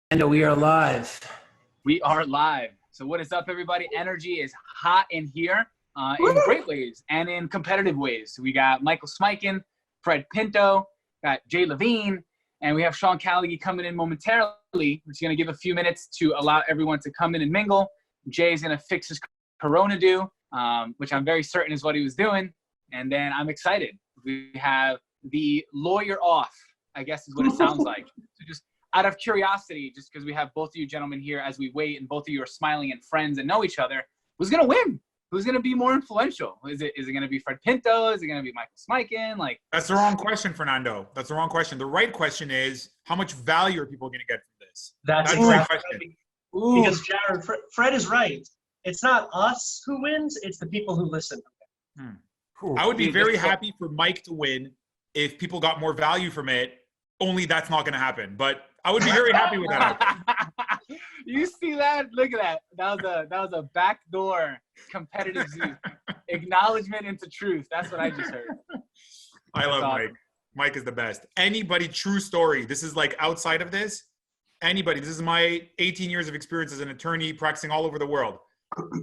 And we are live. We are live. So what is up, everybody? Energy is hot in here in great ways and in competitive ways. So we got Michael Smikun, Fred Pinto, got Jay Levine, and we have Sean Callagy coming in momentarily. We're just going to give a few minutes to allow everyone to come in and mingle. Jay is going to fix his corona do, which I'm very certain is what he was doing. And then I'm excited. We have the lawyer off, I guess is what it sounds like. So just out of curiosity, just because we have both of you gentlemen here as we wait and both of you are smiling and friends and know each other, who's going to win? Who's going to be more influential? Is it going to be Fred Pinto? Is it going to be Michael Smikun? Like, that's the wrong question, Fernando. That's the wrong question. The right question is, how much value are people going to get from this? That's the right question. Because Jared, Fred is right. It's not us who wins, it's the people who listen. I would be very happy for Mike to win if people got more value from it, only that's not going to happen. But I would be very happy with that. You see that? Look at that. That was a backdoor competitive acknowledgement into truth. That's what I just heard. I love Mike. Mike is the best. Anybody, true story. This is like outside of this. Anybody, this is my 18 years of experience as an attorney practicing all over the world.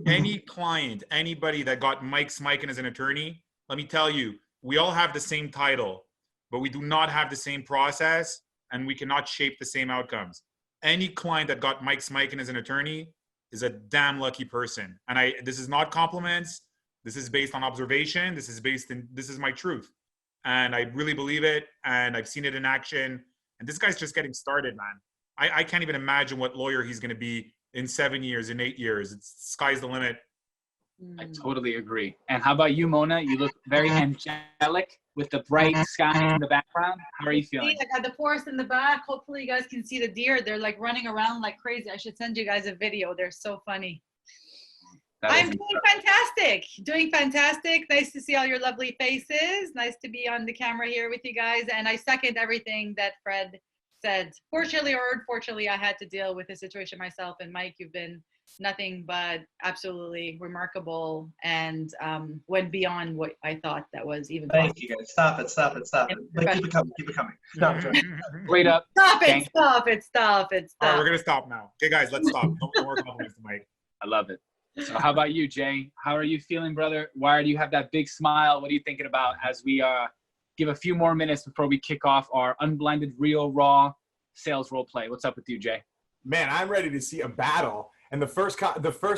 Any client, anybody that got Mike Smikun as an attorney, let me tell you, we all have the same title, but we do not have the same process and we cannot shape the same outcomes. Any client that got Mike Smikun as an attorney is a damn lucky person. And this is not compliments. This is based on observation. This is my truth. And I really believe it. And I've seen it in action. And this guy's just getting started, man. I can't even imagine what lawyer he's going to be in 7 years, in 8 years. Sky's the limit. I totally agree. And how about you, Mona? You look very angelic with the bright sky in the background. How are you feeling? I got the forest in the back. Hopefully you guys can see the deer. They're like running around like crazy. I should send you guys a video. They're so funny. I'm doing fantastic. Doing fantastic. Nice to see all your lovely faces. Nice to be on the camera here with you guys. And I second everything that Fred said. Fortunately or unfortunately, I had to deal with the situation myself. And Mike, you've been nothing but absolutely remarkable and went beyond what I thought that was even possible. Thank you guys. Stop it. Like, keep it coming. No, Straight up. Stop it. All right, we're going to stop now. Okay, guys, let's stop. No more compliments to Mike. I love it. So how about you, Jay? How are you feeling, brother? Why do you have that big smile? What are you thinking about as we give a few more minutes before we kick off our unblinded, real, raw sales role play? What's up with you, Jay? Man, I'm ready to see a battle. And the first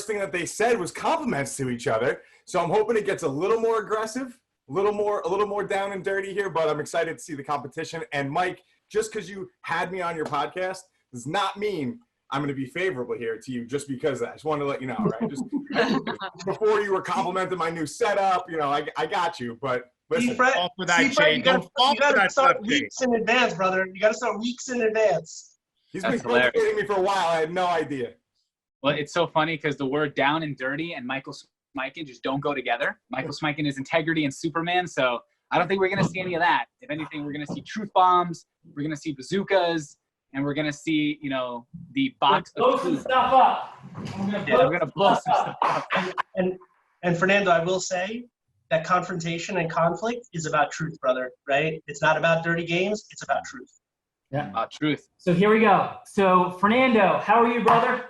thing that they said was compliments to each other. So I'm hoping it gets a little more aggressive, a little more down and dirty here, but I'm excited to see the competition. And Mike, just because you had me on your podcast does not mean I'm going to be favorable here to you just because I just wanted to let you know, right? Just before you were complimenting my new setup, you know, I got you, but listen. You got to start weeks in advance, brother. You got to start weeks in advance. He's been cultivating me for a while. I had no idea. Well, it's so funny because the word down and dirty and Michael Smikun just don't go together. Michael Smikun is integrity and Superman, so I don't think we're going to see any of that. If anything, we're going to see truth bombs, we're going to see bazookas, and we're going to see, you know, the box of blow some stuff up. We're going to blow some stuff up. And Fernando, I will say that confrontation and conflict is about truth, brother, right? It's not about dirty games. It's about truth. Yeah. About truth. So here we go. So Fernando, how are you, brother?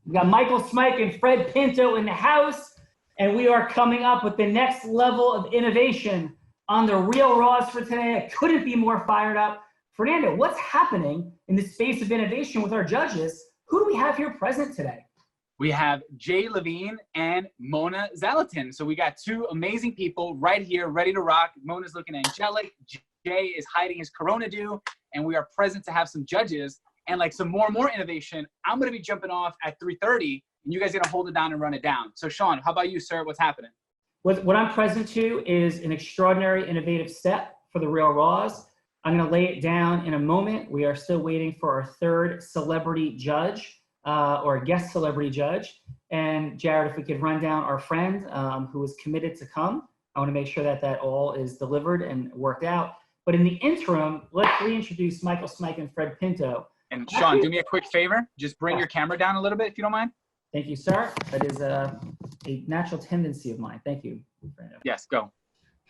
We got Michael Smikun and Fred Pinto in the house, and we are coming up with the next level of innovation on the Real Raws for today. I couldn't be more fired up. Fernando, what's happening in the space of innovation with our judges? Who do we have here present today? We have Jay Levine and Mona Zalatin. So we got two amazing people right here, ready to rock. Mona's looking angelic. Jay is hiding his corona do, and we are present to have some judges. And like some more innovation, I'm going to be jumping off at 3:30, and you guys are going to hold it down and run it down. So Sean, how about you, sir? What's happening? What I'm present to is an extraordinary innovative step for the Real Raws. I'm going to lay it down in a moment. We are still waiting for our third celebrity judge or guest celebrity judge. And Jared, if we could run down our friend who is committed to come, I want to make sure that all is delivered and worked out. But in the interim, let's reintroduce Michael Smikun and Fred Pinto. And Sean, do me a quick favor. Just bring your camera down a little bit, if you don't mind. Thank you, sir. That is a natural tendency of mine. Thank you, Fernando. Yes, go.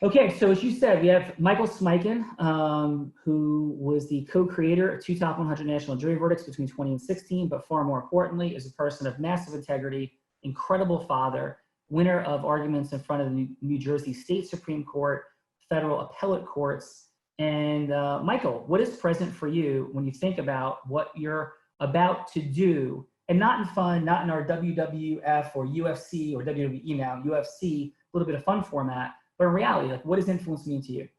Okay, so as you said, we have Michael Smikun, who was the co-creator of 2 top 100 national jury verdicts between 20 and 16, but far more importantly, is a person of massive integrity, incredible father, winner of arguments in front of the New Jersey State Supreme Court, federal appellate courts. And Michael, what is present for you when you think about what you're about to do, and not in fun, not in our WWF or UFC or WWE now, UFC, a little bit of fun format, but in reality, like, what does influence mean to you?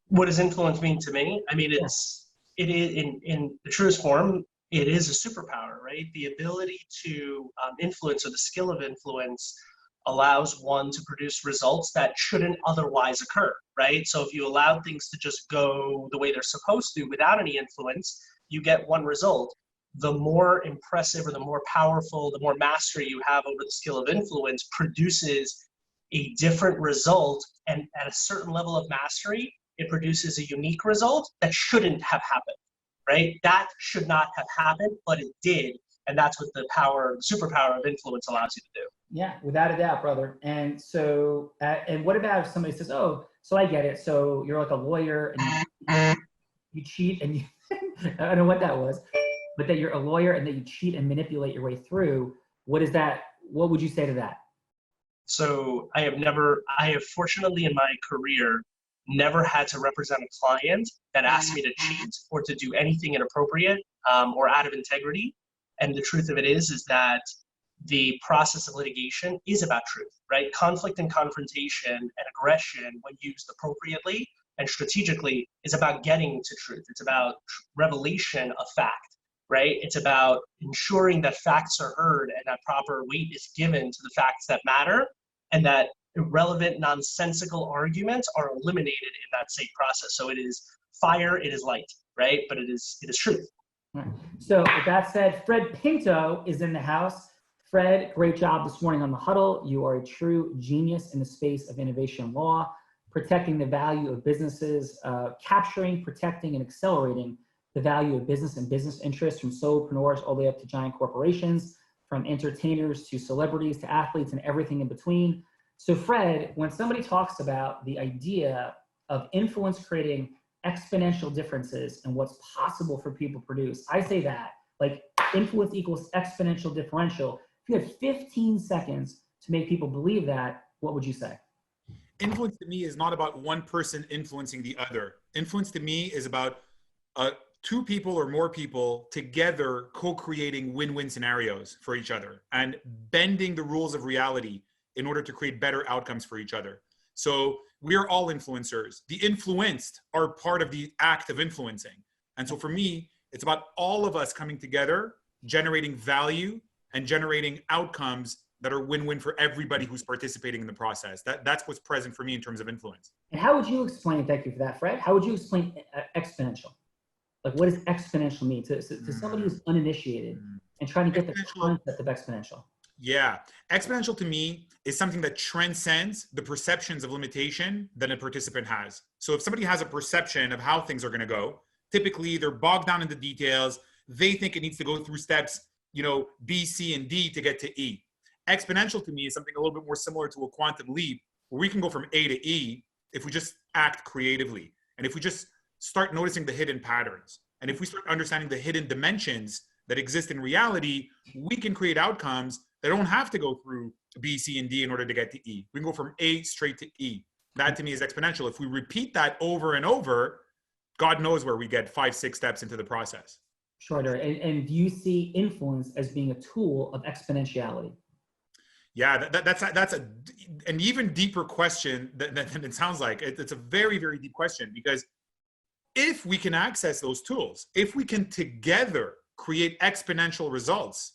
What does influence mean to me? I mean, it is in the truest form, it is a superpower, right? The ability to influence, or the skill of influence, allows one to produce results that shouldn't otherwise occur, right? So if you allow things to just go the way they're supposed to without any influence, you get one result. The more impressive or the more powerful, the more mastery you have over the skill of influence produces a different result, and at a certain level of mastery, it produces a unique result that shouldn't have happened, right? That should not have happened, but it did, and that's what the power, superpower of influence allows you to do. Yeah, without a doubt, brother. And so, and what about if somebody says, "Oh, so I get it. So you're like a lawyer and you cheat and you," I don't know what that was, but that you're a lawyer and that you cheat and manipulate your way through. What is that? What would you say to that? So I have fortunately in my career never had to represent a client that asked me to cheat or to do anything inappropriate or out of integrity. And the truth of it is that the process of litigation is about truth, right? Conflict and confrontation and aggression, when used appropriately and strategically, is about getting to truth. It's about revelation of fact, right? It's about ensuring that facts are heard and that proper weight is given to the facts that matter, and that irrelevant, nonsensical arguments are eliminated in that same process. So it is fire, it is light, right? But it is truth. Right. So with that said, Fred Pinto is in the house. Fred, great job this morning on the huddle. You are a true genius in the space of innovation law, protecting the value of businesses, capturing, protecting, and accelerating the value of business and business interests, from solopreneurs all the way up to giant corporations, from entertainers to celebrities to athletes and everything in between. So Fred, when somebody talks about the idea of influence creating exponential differences in what's possible for people to produce, I say that, like, influence equals exponential differential. If you had 15 seconds to make people believe that, what would you say? Influence to me is not about one person influencing the other. Influence to me is about two people or more people together co-creating win-win scenarios for each other and bending the rules of reality in order to create better outcomes for each other. So we are all influencers. The influenced are part of the act of influencing. And so for me, it's about all of us coming together, generating value and generating outcomes that are win-win for everybody who's participating in the process. That's what's present for me in terms of influence. And how would you explain, thank you for that, Fred, how would you explain exponential? Like, what does exponential mean to somebody who's uninitiated and trying to get the concept of exponential? Yeah, exponential to me is something that transcends the perceptions of limitation that a participant has. So if somebody has a perception of how things are going to go, typically they're bogged down in the details. They think it needs to go through steps, B, C, and D to get to E. Exponential to me is something a little bit more similar to a quantum leap, where we can go from A to E if we just act creatively. And if we just start noticing the hidden patterns. And if we start understanding the hidden dimensions that exist in reality, we can create outcomes that don't have to go through B, C, and D in order to get to E. We can go from A straight to E. That to me is exponential. If we repeat that over and over, God knows where we get 5, 6 steps into the process. Sure. And do you see influence as being a tool of exponentiality? Yeah, that's an even deeper question than it sounds like. It's a very, very deep question, because if we can access those tools, if we can together create exponential results,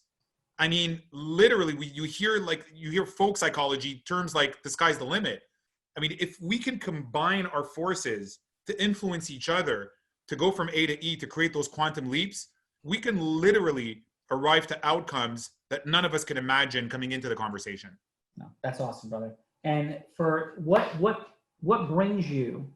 I mean, literally, you hear folk psychology terms like the sky's the limit. I mean, if we can combine our forces to influence each other, to go from A to E, to create those quantum leaps, we can literally arrive to outcomes that none of us can imagine coming into the conversation. No, that's awesome, brother. And for what brings you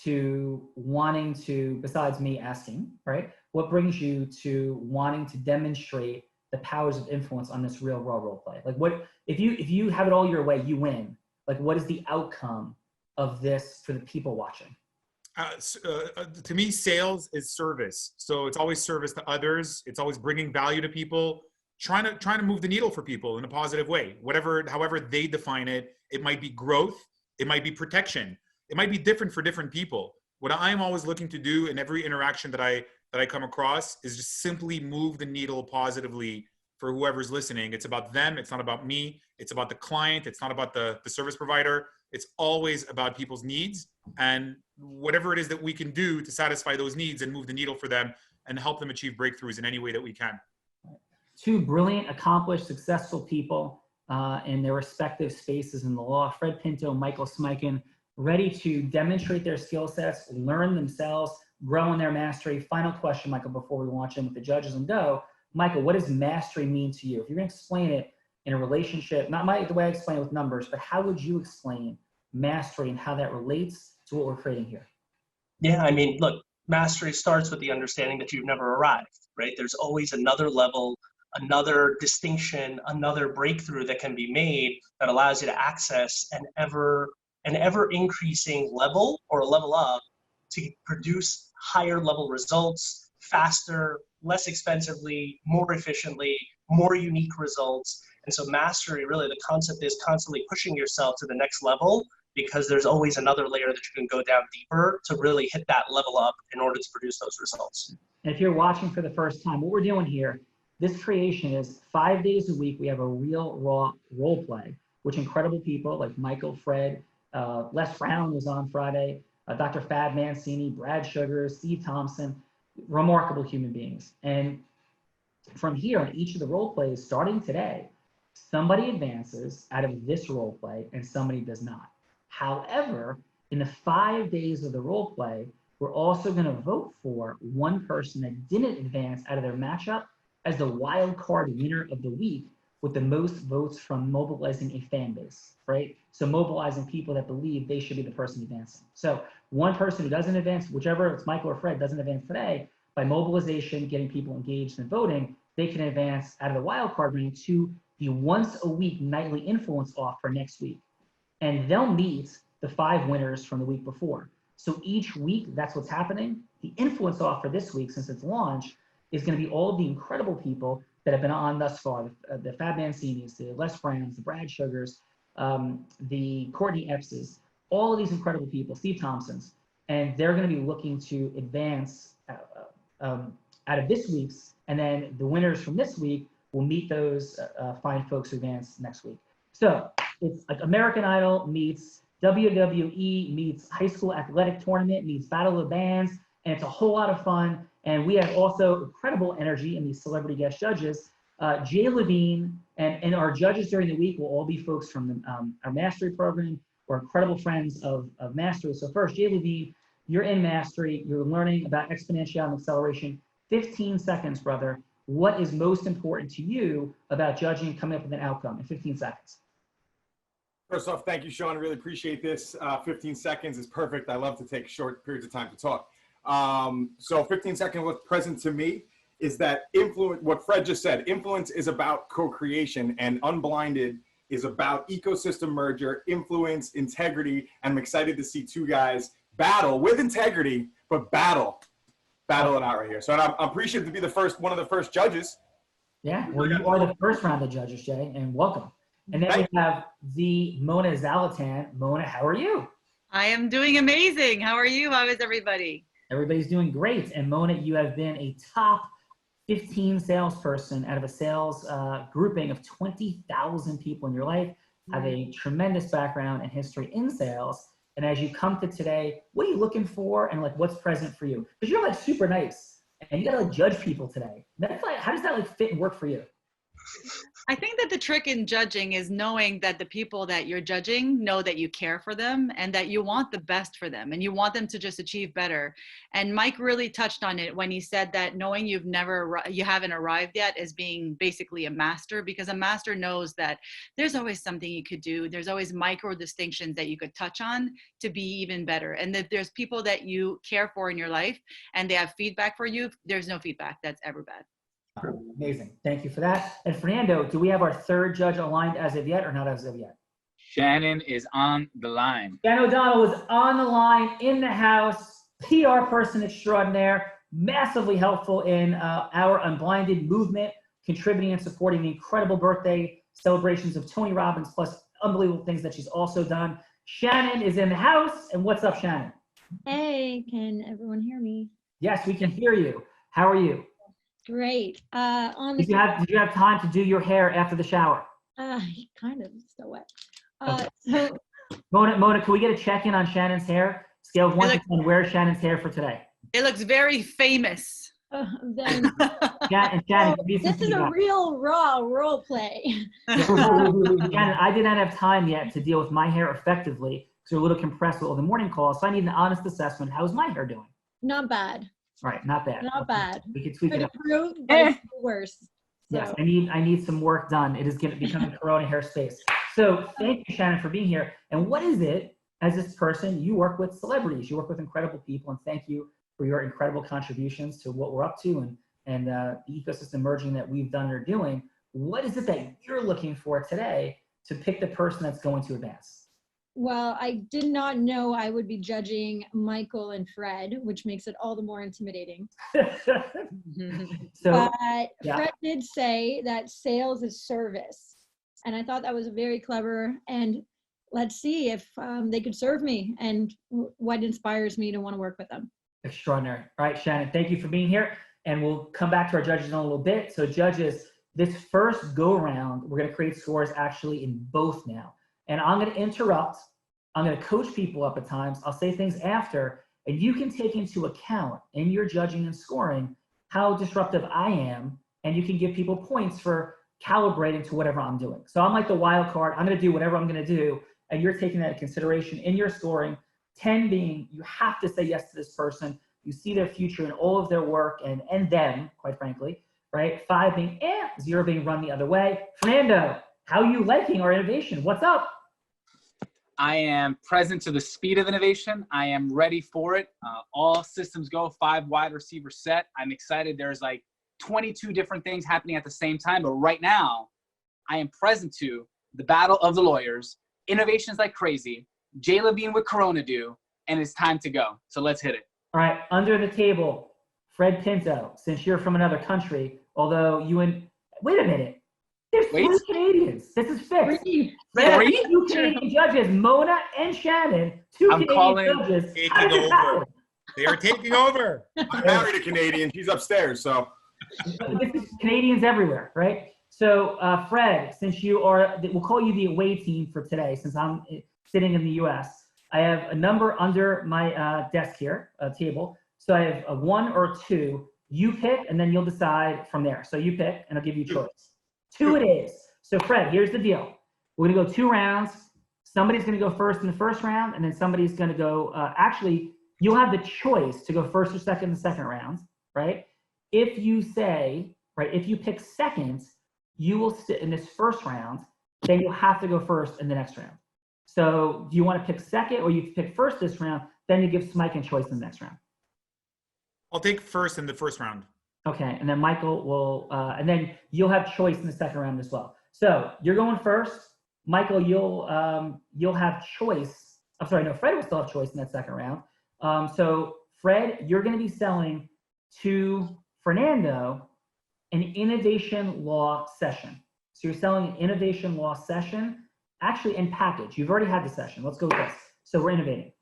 to wanting to, besides me asking, right? What brings you to wanting to demonstrate the powers of influence on this real world role play? Like, what if you have it all your way, you win. Like, what is the outcome of this for the people watching? To me, sales is service. So it's always service to others. It's always bringing value to people, trying to move the needle for people in a positive way. However they define it, it might be growth, it might be protection, it might be different for different people. What I'm always looking to do in every interaction that I come across is just simply move the needle positively for whoever's listening. It's about them. It's not about me. It's about the client. It's not about the service provider. It's always about people's needs, and whatever it is that we can do to satisfy those needs and move the needle for them and help them achieve breakthroughs in any way that we can. Two brilliant, accomplished, successful people in their respective spaces in the law. Fred Pinto, Michael Smikun, ready to demonstrate their skill sets, learn themselves, grow in their mastery. Final question, Michael, before we launch in with the judges and go. Michael, what does mastery mean to you? If you're going to explain it in a relationship, not the way I explain it with numbers, but how would you explain mastery and how that relates to what we're creating here? Yeah, I mean, look, mastery starts with the understanding that you've never arrived, right? There's always another level, another distinction, another breakthrough that can be made that allows you to access an ever increasing level or a level up to produce higher level results faster, less expensively, more efficiently, more unique results. And so mastery, really, the concept is constantly pushing yourself to the next level, because there's always another layer that you can go down deeper to really hit that level up in order to produce those results. And if you're watching for the first time, what we're doing here, this creation is 5 days a week. We have a real raw role play, which incredible people like Michael, Fred, Les Brown was on Friday, Dr. Fab Mancini, Brad Sugars, Steve Thompson, remarkable human beings. And from here on each of the role plays, starting today, somebody advances out of this role play and somebody does not. However, in the 5 days of the role play, we're also going to vote for one person that didn't advance out of their matchup as the wild card winner of the week with the most votes from mobilizing a fan base, right? So mobilizing people that believe they should be the person advancing. So one person who doesn't advance, whichever it's Michael or Fred, doesn't advance today, by mobilization, getting people engaged in voting, they can advance out of the wild card round to the once a week nightly influence off for next week. And they'll meet the 5 winners from the week before. So each week, that's what's happening. The influence off for this week, since it's launched, is going to be all of the incredible people that have been on thus far, the Fab Mancinis, the Les Browns, the Brad Sugars, the Courtney Eppses, all of these incredible people, Steve Thompsons, and they're going to be looking to advance out of this week's, and then the winners from this week will meet those fine folks who advance next week. So it's like American Idol meets WWE meets high school athletic tournament meets Battle of the Bands, and it's a whole lot of fun. And we have also incredible energy in these celebrity guest judges. Jay Levine and our judges during the week will all be folks from our mastery program or incredible friends of mastery. So first, Jay Levine, you're in mastery. You're learning about exponentiality and acceleration. 15 seconds, brother. What is most important to you about judging and coming up with an outcome in 15 seconds? First off, thank you, Sean. I really appreciate this. 15 seconds is perfect. I love to take short periods of time to talk. So 15 seconds, what's present to me is that influence, what Fred just said, influence is about co-creation, and Unblinded is about ecosystem merger, influence, integrity. And I'm excited to see 2 guys battle with integrity, but battle it out right here. So I'm appreciative to be one of the first judges. Yeah, well, you are the first round of judges, Jay, and welcome. And then we have the Mona Zalatan. Mona, how are you? I am doing amazing. How are you? How is everybody? Everybody's doing great. And Mona, you have been a top 15 salesperson out of a sales grouping of 20,000 people in your life, have a tremendous background and history in sales. And as you come to today, what are you looking for and like what's present for you? Because you're like super nice and you gotta like judge people today. That's like, how does that like fit and work for you? I think that the trick in judging is knowing that the people that you're judging know that you care for them and that you want the best for them and you want them to just achieve better. And Mike really touched on it when he said that knowing you haven't arrived yet as being basically a master, because a master knows that there's always something you could do. There's always micro distinctions that you could touch on to be even better. And that there's people that you care for in your life and they have feedback for you. There's no feedback that's ever bad. Amazing. Thank you for that. And Fernando, do we have our 3rd judge aligned as of yet or not as of yet? Shannon is on the line. Shannon O'Donnell was on the line in the house, PR person extraordinaire, massively helpful in our Unblinded movement, contributing and supporting the incredible birthday celebrations of Tony Robbins, plus unbelievable things that she's also done. Shannon is in the house. And what's up, Shannon? Hey, can everyone hear me? Yes, we can hear you. How are you? Great. Did you have time to do your hair after the shower? Kind of still wet. Okay. So Mona, can we get a check-in on Shannon's hair? Scale of 1 to 10, where's Shannon's hair for today? It looks very famous. then, Shannon, this is a real raw role play. Shannon, I did not have time yet to deal with my hair effectively because we're a little compressed with all the morning calls, so I need an honest assessment. How's my hair doing? Not bad. All right, not bad. Not bad. We can tweak it up. Improved, but it's worse. So. Yes, I need some work done. It is going to become a Corona hair space. So thank you, Shannon, for being here. And what is it, as this person, you work with celebrities, you work with incredible people, and thank you for your incredible contributions to what we're up to and the ecosystem merging that we've done or doing. What is it that you're looking for today to pick the person that's going to advance? Well, I did not know I would be judging Michael and Fred, which makes it all the more intimidating. So, but Fred did say that sales is service. And I thought that was very clever. And let's see if they could serve me and what inspires me to want to work with them. Extraordinary. All right, Shannon, thank you for being here. And we'll come back to our judges in a little bit. So judges, this first go around, we're going to create scores actually in both now. And I'm going to interrupt. I'm going to coach people up at times. I'll say things after, and you can take into account in your judging and scoring how disruptive I am, and you can give people points for calibrating to whatever I'm doing. So I'm like the wild card. I'm going to do whatever I'm going to do, and you're taking that into consideration in your scoring. 10 being you have to say yes to this person. You see their future in all of their work and them, quite frankly, right? 5 being 0 being run the other way. Fernando, how are you liking our innovation? What's up? I am present to the speed of innovation. I am ready for it. All systems go, 5 wide receiver set. I'm excited. There's like 22 different things happening at the same time. But right now, I am present to the battle of the lawyers, innovations like crazy, Jay Levine with Corona do, and it's time to go. So let's hit it. All right, under the table, Fred Pinto, since you're from another country, although wait a minute. There's 3 Canadians. This is fixed. 2 Canadian judges, Mona and Shannon. 2 Canadian judges. Taking over. They are taking over. I'm married a Canadian. She's upstairs, so. This is Canadians everywhere, right? So, Fred, since we'll call you the away team for today, since I'm sitting in the U.S. I have a number under my desk here, table. So I have a 1 or 2. You pick, and then you'll decide from there. So you pick, and I'll give you a choice. 2 it is. So Fred, here's the deal. We're gonna go 2 rounds. Somebody's gonna go first in the first round, and then somebody's gonna go, actually, you'll have the choice to go first or second in the second round, right? If you say, right, if you pick second, you will sit in this first round, then you'll have to go first in the next round. So do you wanna pick second, or you pick first this round, then you give Smikun choice in the next round? I'll take first in the first round. Okay, and then Michael will, and then you'll have choice in the second round as well. So you're going first. Michael, you'll have choice. I'm sorry, no, Fred will still have choice in that second round. So Fred, you're going to be selling to Fernando an innovation law session. So you're selling an innovation law session, actually in package. You've already had the session. Let's go with this. So we're innovating.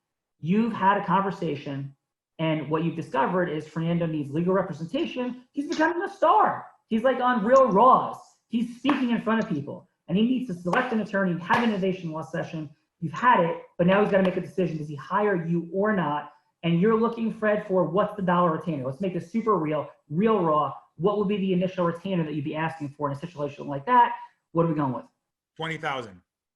You've had a conversation. And what you've discovered is Fernando needs legal representation. He's becoming a star. He's like on Real Raws. He's speaking in front of people. And he needs to select an attorney, have an innovation law session. You've had it, but now he's got to make a decision. Does he hire you or not? And you're looking, Fred, for what's the dollar retainer? Let's make this super real raw. What would be the initial retainer that you'd be asking for in a situation like that? What are we going with? $20,000.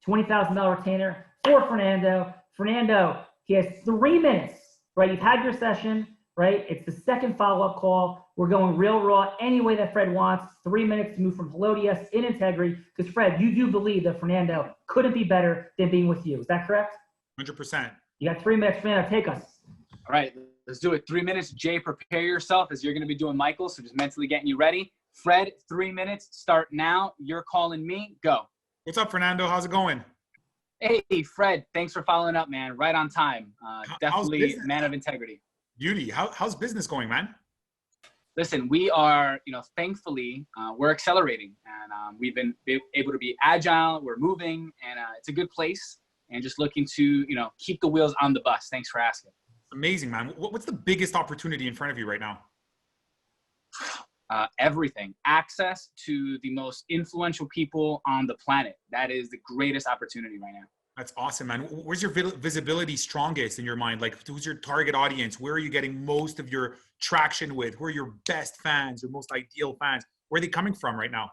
$20,000 retainer for Fernando. Fernando, he has 3 minutes. Right, you've had your session, right? It's the second follow-up call. We're going real raw any way that Fred wants. 3 minutes to move from hello to yes in integrity. Because Fred, you do believe that Fernando couldn't be better than being with you. Is that correct? 100%. You got 3 minutes, Fernando. Take us. All right, let's do it. 3 minutes. Jay, prepare yourself as you're going to be doing Michael. So just mentally getting you ready. Fred, 3 minutes. Start now. You're calling me. Go. What's up, Fernando? How's it going? Hey, Fred, thanks for following up, man. Right on time. Definitely man of integrity. Beauty. How's business going, man? Listen, we are, thankfully, we're accelerating, and we've been able to be agile. We're moving, and it's a good place. And just looking to, keep the wheels on the bus. Thanks for asking. Amazing, man. What's the biggest opportunity in front of you right now? Everything. Access to the most influential people on the planet. That is the greatest opportunity right now. That's awesome, man. Where's your visibility strongest in your mind? Like, who's your target audience? Where are you getting most of your traction with? Who are your best fans, your most ideal fans? Where are they coming from right now?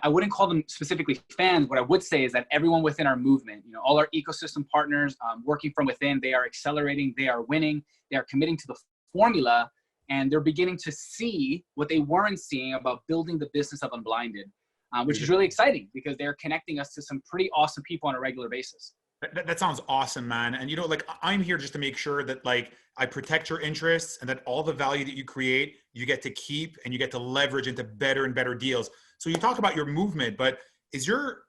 I wouldn't call them specifically fans. What I would say is that everyone within our movement, all our ecosystem partners working from within, they are accelerating, they are winning, they are committing to the formula, and they're beginning to see what they weren't seeing about building the business of Unblinded, which is really exciting because they're connecting us to some pretty awesome people on a regular basis. That sounds awesome, man. And I'm here just to make sure that I protect your interests and that all the value that you create, you get to keep and you get to leverage into better and better deals. So you talk about your movement, but is your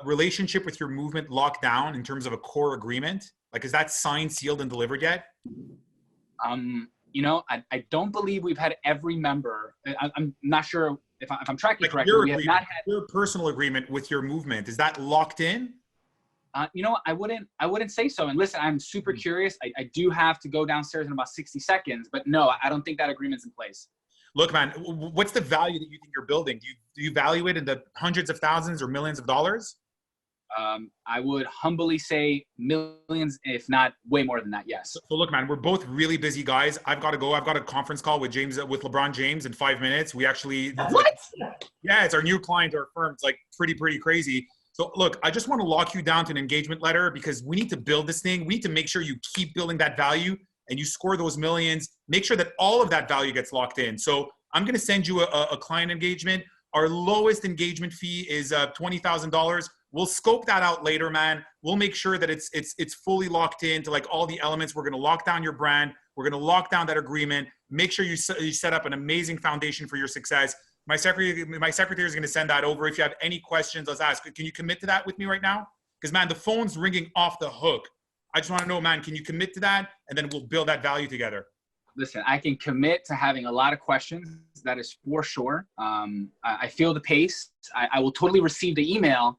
relationship with your movement locked down in terms of a core agreement? Like, is that signed, sealed, and delivered yet? I don't believe we've had every member. I'm not sure if I'm tracking correctly. We have not had your personal agreement with your movement. Is that locked in? I wouldn't say so. And listen, I'm super curious. I do have to go downstairs in about 60 seconds, but no, I don't think that agreement's in place. Look, man, what's the value that you think you're building? Do you value it in the hundreds of thousands or millions of dollars? I would humbly say millions, if not way more than that. Yes. So look, man, we're both really busy guys. I've got to go. I've got a conference call with LeBron James in 5 minutes. We actually, it's our new client, our firm. It's like pretty crazy. So look, I just want to lock you down to an engagement letter because we need to build this thing. We need to make sure you keep building that value and you score those millions. Make sure that all of that value gets locked in. So I'm going to send you a client engagement. Our lowest engagement fee is $20,000. We'll scope that out later, man. We'll make sure that it's fully locked into all the elements. We're going to lock down your brand. We're going to lock down that agreement. Make sure you set up an amazing foundation for your success. My secretary is going to send that over. If you have any questions, let's ask. Can you commit to that with me right now? Because, man, the phone's ringing off the hook. I just want to know, man, can you commit to that? And then we'll build that value together. Listen, I can commit to having a lot of questions. That is for sure. I feel the pace. I will totally receive the email.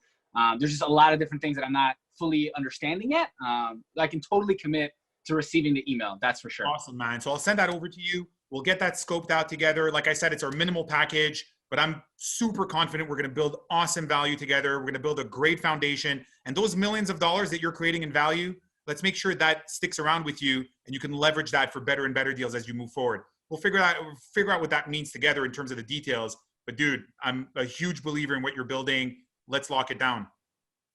There's just a lot of different things that I'm not fully understanding yet. I can totally commit to receiving the email. That's for sure. Awesome, man. So I'll send that over to you. We'll get that scoped out together. Like I said, it's our minimal package, but I'm super confident we're going to build awesome value together. We're going to build a great foundation. And those millions of dollars that you're creating in value, let's make sure that sticks around with you and you can leverage that for better and better deals as you move forward. We'll figure out what that means together in terms of the details. But dude, I'm a huge believer in what you're building. Let's lock it down.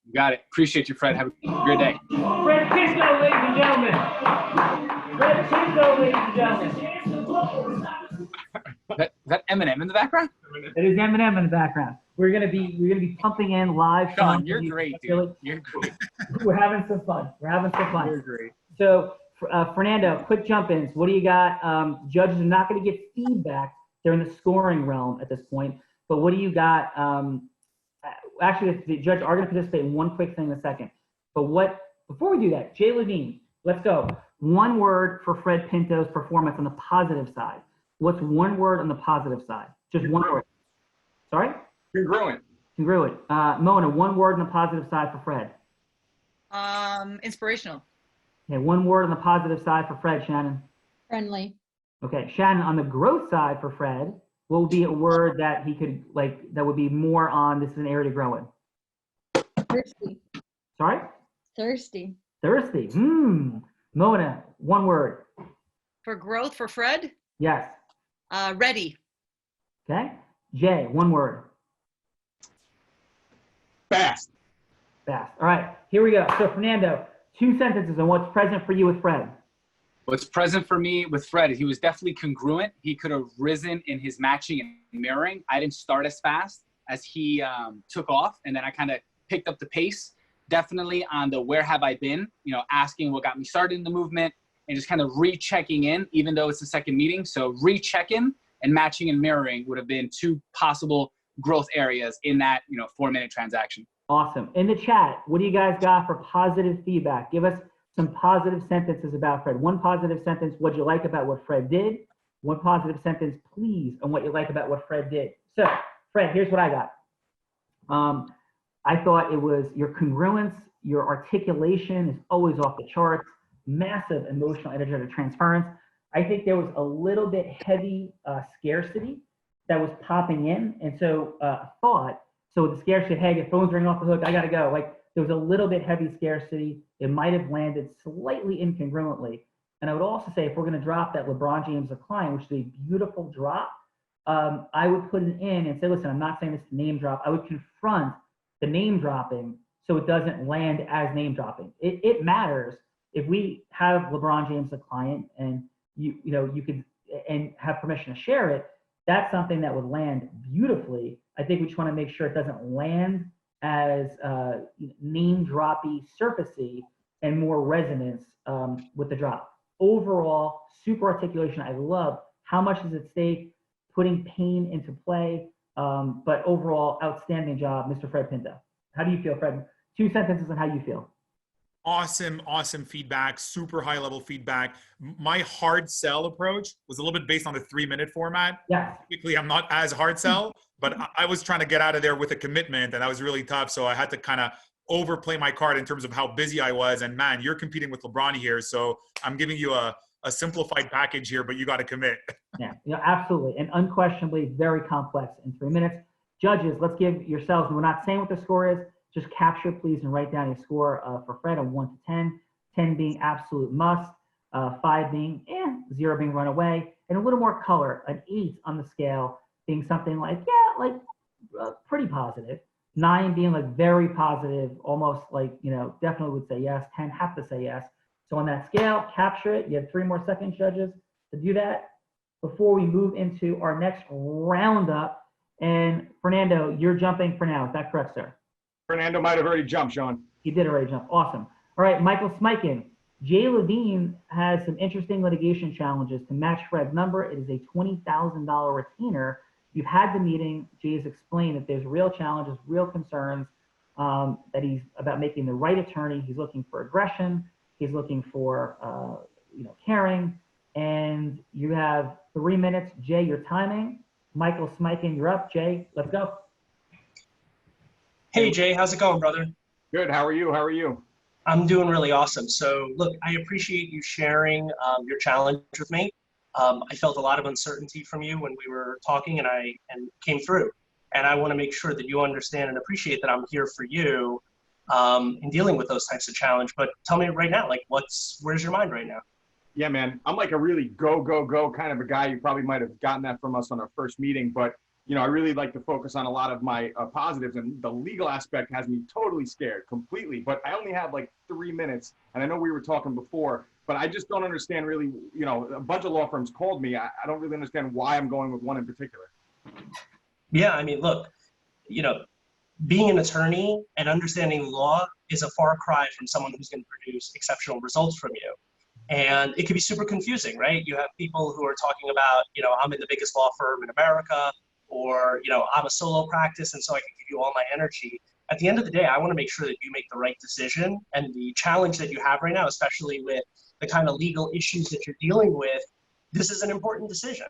You got it. Appreciate you, Fred. Have a great day. Fred Pinto, ladies and gentlemen. Fred Pinto, ladies and gentlemen. Is that Eminem in the background? It is Eminem in the background. We're gonna be pumping in live. Sean, you're great, dude. You're great. We're having some fun. You're great. So, Fernando, quick jump-ins. What do you got? Judges are not going to get feedback. They're in the scoring realm at this point. But what do you got? Actually, the judges are going to participate in one quick thing in a second. But before we do that, Jay Levine, let's go. One word for Fred Pinto's performance on the positive side. What's one word on the positive side? Just one word. Sorry? Congruent. Congruent. Mona, one word on the positive side for Fred. Inspirational. Okay, one word on the positive side for Fred. Shannon. Friendly. Okay, Shannon, on the growth side for Fred, what would be a word that he could, that would be more on this is an area to grow in? Thirsty. Sorry? Thirsty. Thirsty. Mona, one word. For growth for Fred? Yes. Ready. Okay. Jay, one word. Fast. Fast. All right, here we go. So Fernando, 2 sentences on what's present for you with Fred. What's present for me with Fred is he was definitely congruent. He could have risen in his matching and mirroring. I didn't start as fast as he took off, and then I kind of picked up the pace. Definitely on the where have I been, asking what got me started in the movement and just kind of rechecking in, even though it's the second meeting. So rechecking and matching and mirroring would have been 2 possible growth areas in that 4-minute transaction. Awesome. In the chat, what do you guys got for positive feedback? Give us some positive sentences about Fred. One positive sentence, what you like about what Fred did. One positive sentence, please, on what you like about what Fred did. So, Fred, here's what I got. I thought it was your congruence, your articulation is always off the charts, massive emotional, energetic transference. I think there was a little bit heavy scarcity that was popping in. And so so the scarcity, hey, your phone's ringing off the hook, I gotta go. Like, there was a little bit heavy scarcity. It might have landed slightly incongruently. And I would also say, if we're gonna drop that LeBron James client, which is a beautiful drop, I would put it in and say, listen, I'm not saying this is name drop. I would confront the name dropping so it doesn't land as name dropping. It matters if we have LeBron James a client and you could and have permission to share it. That's something that would land beautifully. I think we just want to make sure it doesn't land as name droppy, surfacey, and more resonance with the drop. Overall, super articulation. I love how much is at stake, putting pain into play. But overall, outstanding job, Mr. Fred Pinto. How do you feel, Fred? 2 sentences on how you feel. Awesome feedback, super high level feedback. My hard sell approach was a little bit based on the 3-minute format. Yeah. Typically, I'm not as hard sell, but I was trying to get out of there with a commitment, and that was really tough. So I had to kind of overplay my card in terms of how busy I was. And man, you're competing with LeBron here. So I'm giving you a simplified package here, but you got to commit. Yeah, absolutely. And unquestionably very complex in 3 minutes. Judges, let's give yourselves, we're not saying what the score is, just capture, please, and write down your score for Fred on 1 to 10, 10 being absolute must, 5 being 0 being run away, and a little more color, an 8 on the scale being something like, pretty positive, 9 being like very positive, almost like, definitely would say yes, 10 have to say yes. So on that scale, capture it. You have 3 more seconds, judges, to do that before we move into our next roundup. And Fernando, you're jumping for now. Is that correct, sir? Fernando might have already jumped, Sean. He did already jump. Awesome. All right, Michael Smikun. Jay Levine has some interesting litigation challenges to match Fred's number. It is a $20,000 retainer. You've had the meeting. Jay has explained that there's real challenges, real concerns, that he's about making the right attorney. He's looking for aggression. He's looking for, caring. And you have 3 minutes. Jay, your timing. Michael Smikun, you're up. Jay, let's go. Hey, Jay, how's it going, brother? Good. How are you? I'm doing really awesome. So, look, I appreciate you sharing your challenge with me. I felt a lot of uncertainty from you when we were talking, and came through. And I want to make sure that you understand and appreciate that I'm here for you in dealing with those types of challenge. But tell me right now, like, where's your mind right now? Yeah, man, I'm like a really go kind of a guy. You probably might have gotten that from us on our first meeting, but I really like to focus on a lot of my positives, and the legal aspect has me totally scared completely, but I only have like 3 minutes, and I know we were talking before, but I just don't understand really, a bunch of law firms called me. I don't really understand why I'm going with one in particular. Yeah, I mean, look, being an attorney and understanding law is a far cry from someone who's going to produce exceptional results from you. And it can be super confusing, right? You have people who are talking about, I'm in the biggest law firm in America, or, I'm a solo practice, and so I can give you all my energy. At the end of the day, I want to make sure that you make the right decision. And the challenge that you have right now, especially with the kind of legal issues that you're dealing with, this is an important decision.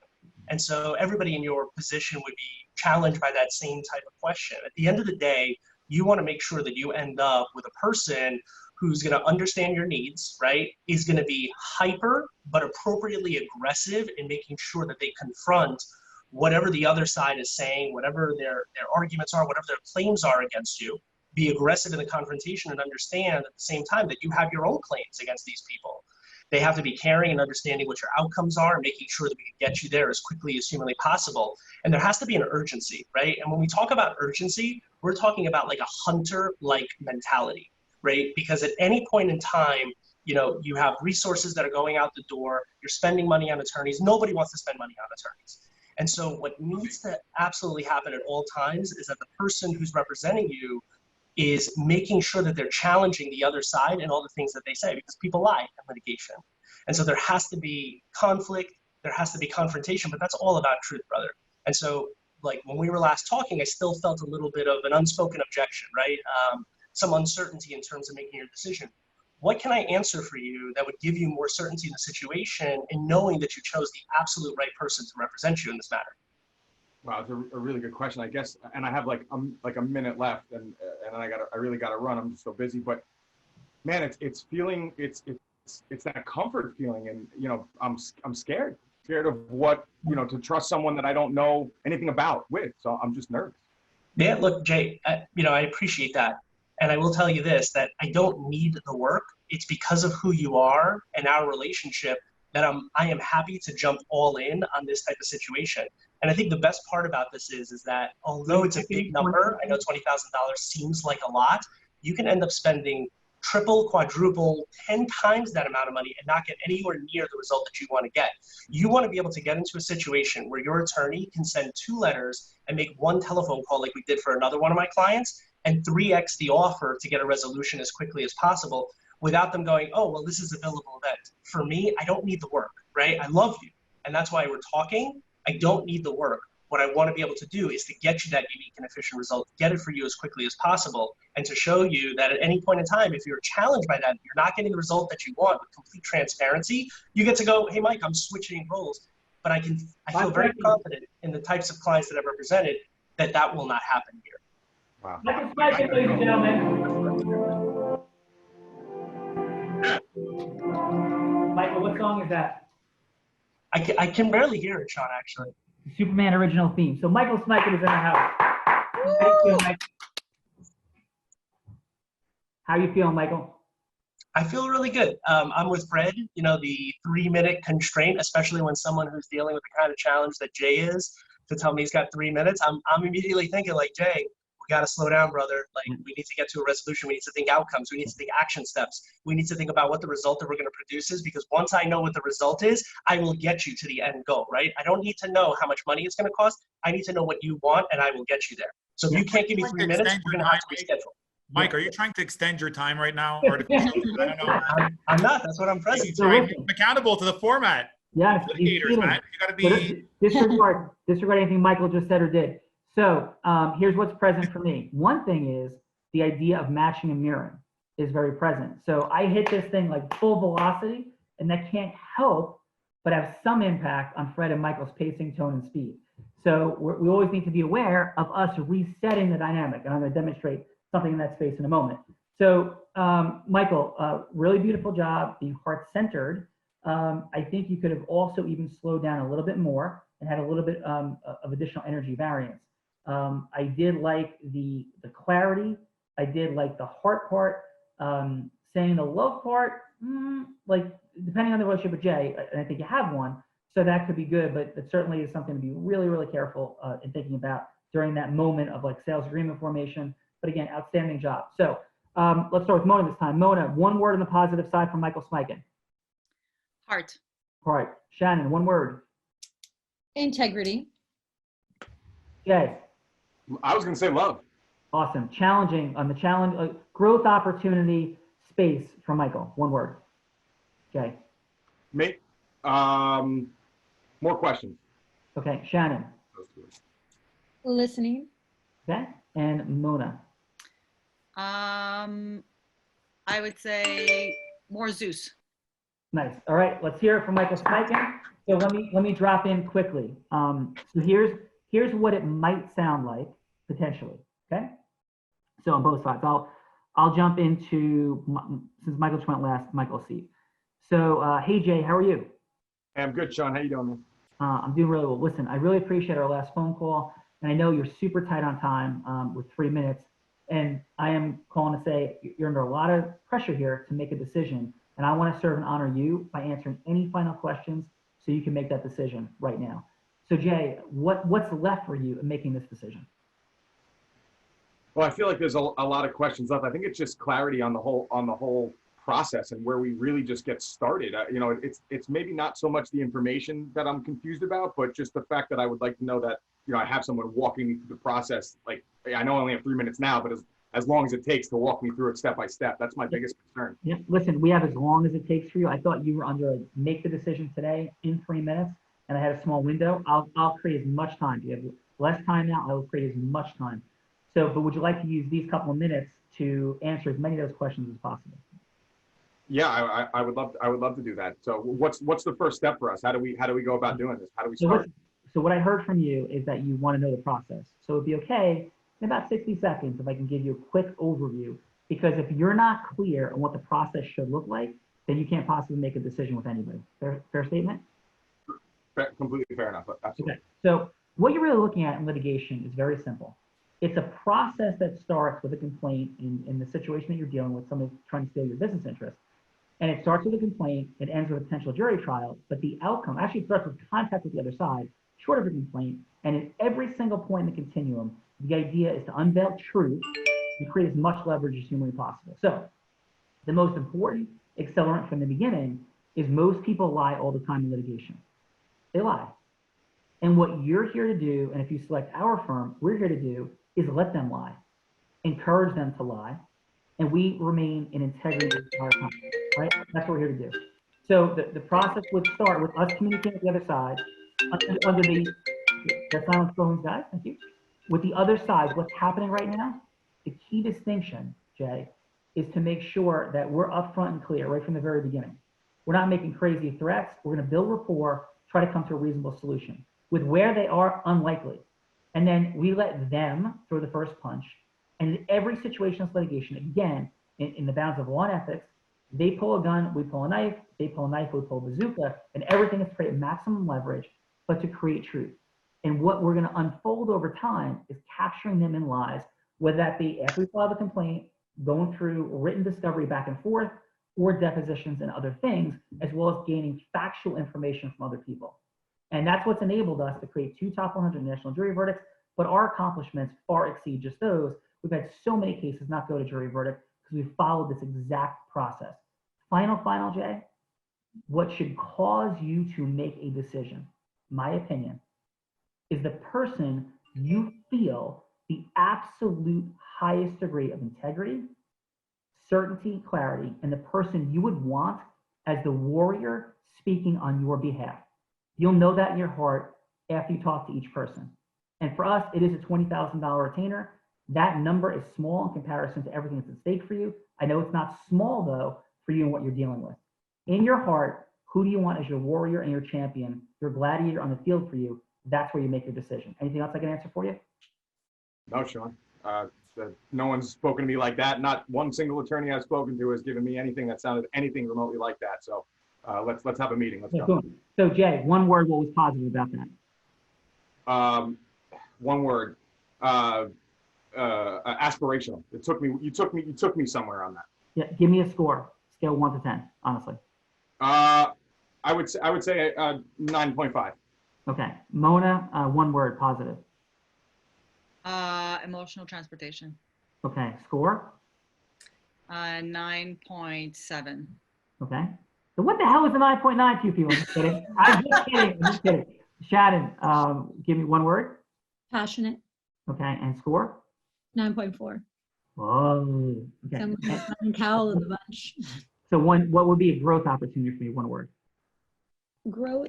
And so everybody in your position would be challenged by that same type of question. At the end of the day, you want to make sure that you end up with a person who's going to understand your needs, right? Is going to be hyper, but appropriately aggressive in making sure that they confront whatever the other side is saying, whatever their arguments are, whatever their claims are against you. Be aggressive in the confrontation and understand at the same time that you have your own claims against these people. They have to be caring and understanding what your outcomes are and making sure that we can get you there as quickly as humanly possible. And there has to be an urgency, right? And when we talk about urgency, we're talking about like a hunter-like mentality, right? Because at any point in time, you have resources that are going out the door, you're spending money on attorneys. Nobody wants to spend money on attorneys. And so what needs to absolutely happen at all times is that the person who's representing you is making sure that they're challenging the other side and all the things that they say, because people lie in litigation. And so there has to be conflict, there has to be confrontation, but that's all about truth, brother. And so like when we were last talking, I still felt a little bit of an unspoken objection, right? Some uncertainty in terms of making your decision. What can I answer for you that would give you more certainty in the situation and knowing that you chose the absolute right person to represent you in this matter? Wow, it's a really good question, I guess. And I have like a minute left, and I really gotta run. I'm just so busy. But man, it's that comfort feeling, and you know, I'm scared of what, you know, to trust someone that I don't know anything about with. So I'm just nervous. Yeah, look, Jay, you know, I appreciate that. And I will tell you this, that I don't need the work. It's because of who you are and our relationship that I am happy to jump all in on this type of situation. And I think the best part about this is that although it's a big number, I know $20,000 seems like a lot, you can end up spending triple, quadruple, 10 times that amount of money and not get anywhere near the result that you want to get. You want to be able to get into a situation where your attorney can send 2 letters and make 1 telephone call like we did for another one of my clients and 3x the offer to get a resolution as quickly as possible without them going, oh, well, this is a billable event. For me, I don't need the work, right? I love you. And that's why we're talking. I don't need the work. What I want to be able to do is to get you that unique and efficient result, get it for you as quickly as possible, and to show you that at any point in time, if you're challenged by that, you're not getting the result that you want with complete transparency, you get to go, hey, Mike, I'm switching roles. But I feel very confident in the types of clients that I've represented that that will not happen here. Wow. Michael, ladies and gentlemen. Michael, what song is that? I can barely hear it, Sean, actually. The Superman original theme. So Michael Smikun is in the house. How you feeling, Mike? How you feeling, Michael? I feel really good. I'm with Fred. You know, the 3-minute constraint, especially when someone who's dealing with the kind of challenge that Jay is, to tell me he's got 3 minutes, I'm immediately thinking like, Jay, we got to slow down, brother. Like, we need to get to a resolution. We need to think outcomes. We need to think action steps. We need to think about what the result that we're going to produce is, because once I know what the result is, I will get you to the end goal, right? I don't need to know how much money it's going to cost. I need to know what you want, and I will get you there. So if you can't give me 3 minutes, we're going to have to reschedule. Mike, are you trying to extend your time right now? Or I don't know. I'm not. That's what I'm present. So I'm accountable to the format. Yes. Litigators, man. You got to be. Disregard anything Michael just said or did. So here's what's present for me. One thing is the idea of matching and mirroring is very present. So I hit this thing like full velocity, and that can't help but have some impact on Fred and Michael's pacing, tone, and speed. So we always need to be aware of us resetting the dynamic, and I'm going to demonstrate something in that space in a moment. So Michael, really beautiful job being heart-centered. I think you could have also even slowed down a little bit more and had a little bit of additional energy variance. I did like the clarity. I did like the heart part. Saying the love part, like depending on the relationship with Jay, and I think you have one, so that could be good, but it certainly is something to be really, really careful in thinking about during that moment of like sales agreement formation. But again, outstanding job. So let's start with Mona this time. Mona, one word on the positive side from Michael Smikun. Heart. All right, Shannon, one word. Integrity. Jay. I was going to say love. Awesome. Challenging on the challenge, growth opportunity space from Michael. One word. Jay. Me. More questions. Okay, Shannon. Listening. Okay, and Mona. I would say more Zeus. Nice. All right, let's hear it from Michael Smikun. So let me drop in quickly. So here's what it might sound like potentially. Okay. So on both sides, I'll jump into, since Michael just went last, Michael's seat. So hey Jay, how are you? Hey, I'm good, Sean. How you doing, man? I'm doing really well. Listen, I really appreciate our last phone call, and I know you're super tight on time with 3 minutes. And I am calling to say you're under a lot of pressure here to make a decision. And I want to serve and honor you by answering any final questions so you can make that decision right now. So Jay, what's left for you in making this decision? Well, I feel like there's a lot of questions left. I think it's just clarity on the whole process and where we really just get started. You know, it's maybe not so much the information that I'm confused about, but just the fact that I would like to know that, you know, I have someone walking me through the process. Like, I know I only have 3 minutes now, but as long as it takes to walk me through it step by step, that's my biggest concern. Yeah, listen, we have as long as it takes for you. I thought you were under make the decision today in 3 minutes, and I had a small window. I'll create as much time. Do you have less time now. I will create as much time. So, but would you like to use these couple of minutes to answer as many of those questions as possible? Yeah, I would love to do that. So what's the first step for us? How do we go about doing this? How do we start? So what I heard from you is that you want to know the process. So it'd be okay in about 60 seconds if I can give you a quick overview, because if you're not clear on what the process should look like, then you can't possibly make a decision with anybody. Fair statement? Completely fair enough. Absolutely. Okay. So what you're really looking at in litigation is very simple. It's a process that starts with a complaint in the situation that you're dealing with, somebody trying to steal your business interest. And it starts with a complaint, it ends with a potential jury trial, but the outcome actually starts with contact with the other side, short of a complaint, and at every single point in the continuum, the idea is to unveil truth and create as much leverage as humanly possible. So the most important accelerant from the beginning is most people lie all the time in litigation. They lie. And what you're here to do, and if you select our firm, we're here to do is let them lie, encourage them to lie, and we remain in integrity the entire time, right? That's what we're here to do. So the process would start with us communicating with the other side under the silence phones, guys, thank you. With the other side, what's happening right now, the key distinction, Jay, is to make sure that we're upfront and clear right from the very beginning. We're not making crazy threats. We're going to build rapport, try to come to a reasonable solution. With where they are, unlikely. And then we let them throw the first punch. And in every situation of litigation, again, in the bounds of law and ethics, they pull a gun, we pull a knife, they pull a knife, we pull a bazooka, and everything is to create maximum leverage, but to create truth. And what we're going to unfold over time is capturing them in lies, whether that be after we file the complaint, going through written discovery back and forth, or depositions and other things, as well as gaining factual information from other people. And that's what's enabled us to create 2 top 100 national jury verdicts, but our accomplishments far exceed just those. We've had so many cases not go to jury verdict because we've followed this exact process. Final, Jay, what should cause you to make a decision, my opinion, is the person you feel the absolute highest degree of integrity, certainty, clarity, and the person you would want as the warrior speaking on your behalf. You'll know that in your heart after you talk to each person. And for us, it is a $20,000 retainer. That number is small in comparison to everything that's at stake for you. I know it's not small, though, for you and what you're dealing with. In your heart, who do you want as your warrior and your champion, your gladiator on the field for you? That's where you make your decision. Anything else I can answer for you? No, Sean. No one's spoken to me like that. Not one single attorney I've spoken to has given me anything that sounded anything remotely like that. So let's have a meeting. Let's go. So Jay, one word, what was positive about that? One word. Aspirational. You took me somewhere on that. Yeah, give me a score, scale 1 to 10, honestly. I would say 9.5. Okay, Mona, one word, positive. Emotional transportation. Okay, score? 9.7. Okay. So what the hell is a 9.9 to you people? I'm just kidding. I'm just kidding. Shannon, give me one word. Passionate. Okay, and score? 9.4. Whoa. Okay. I'm Cowell of the bunch. So what would be a growth opportunity for you? One word. Growth.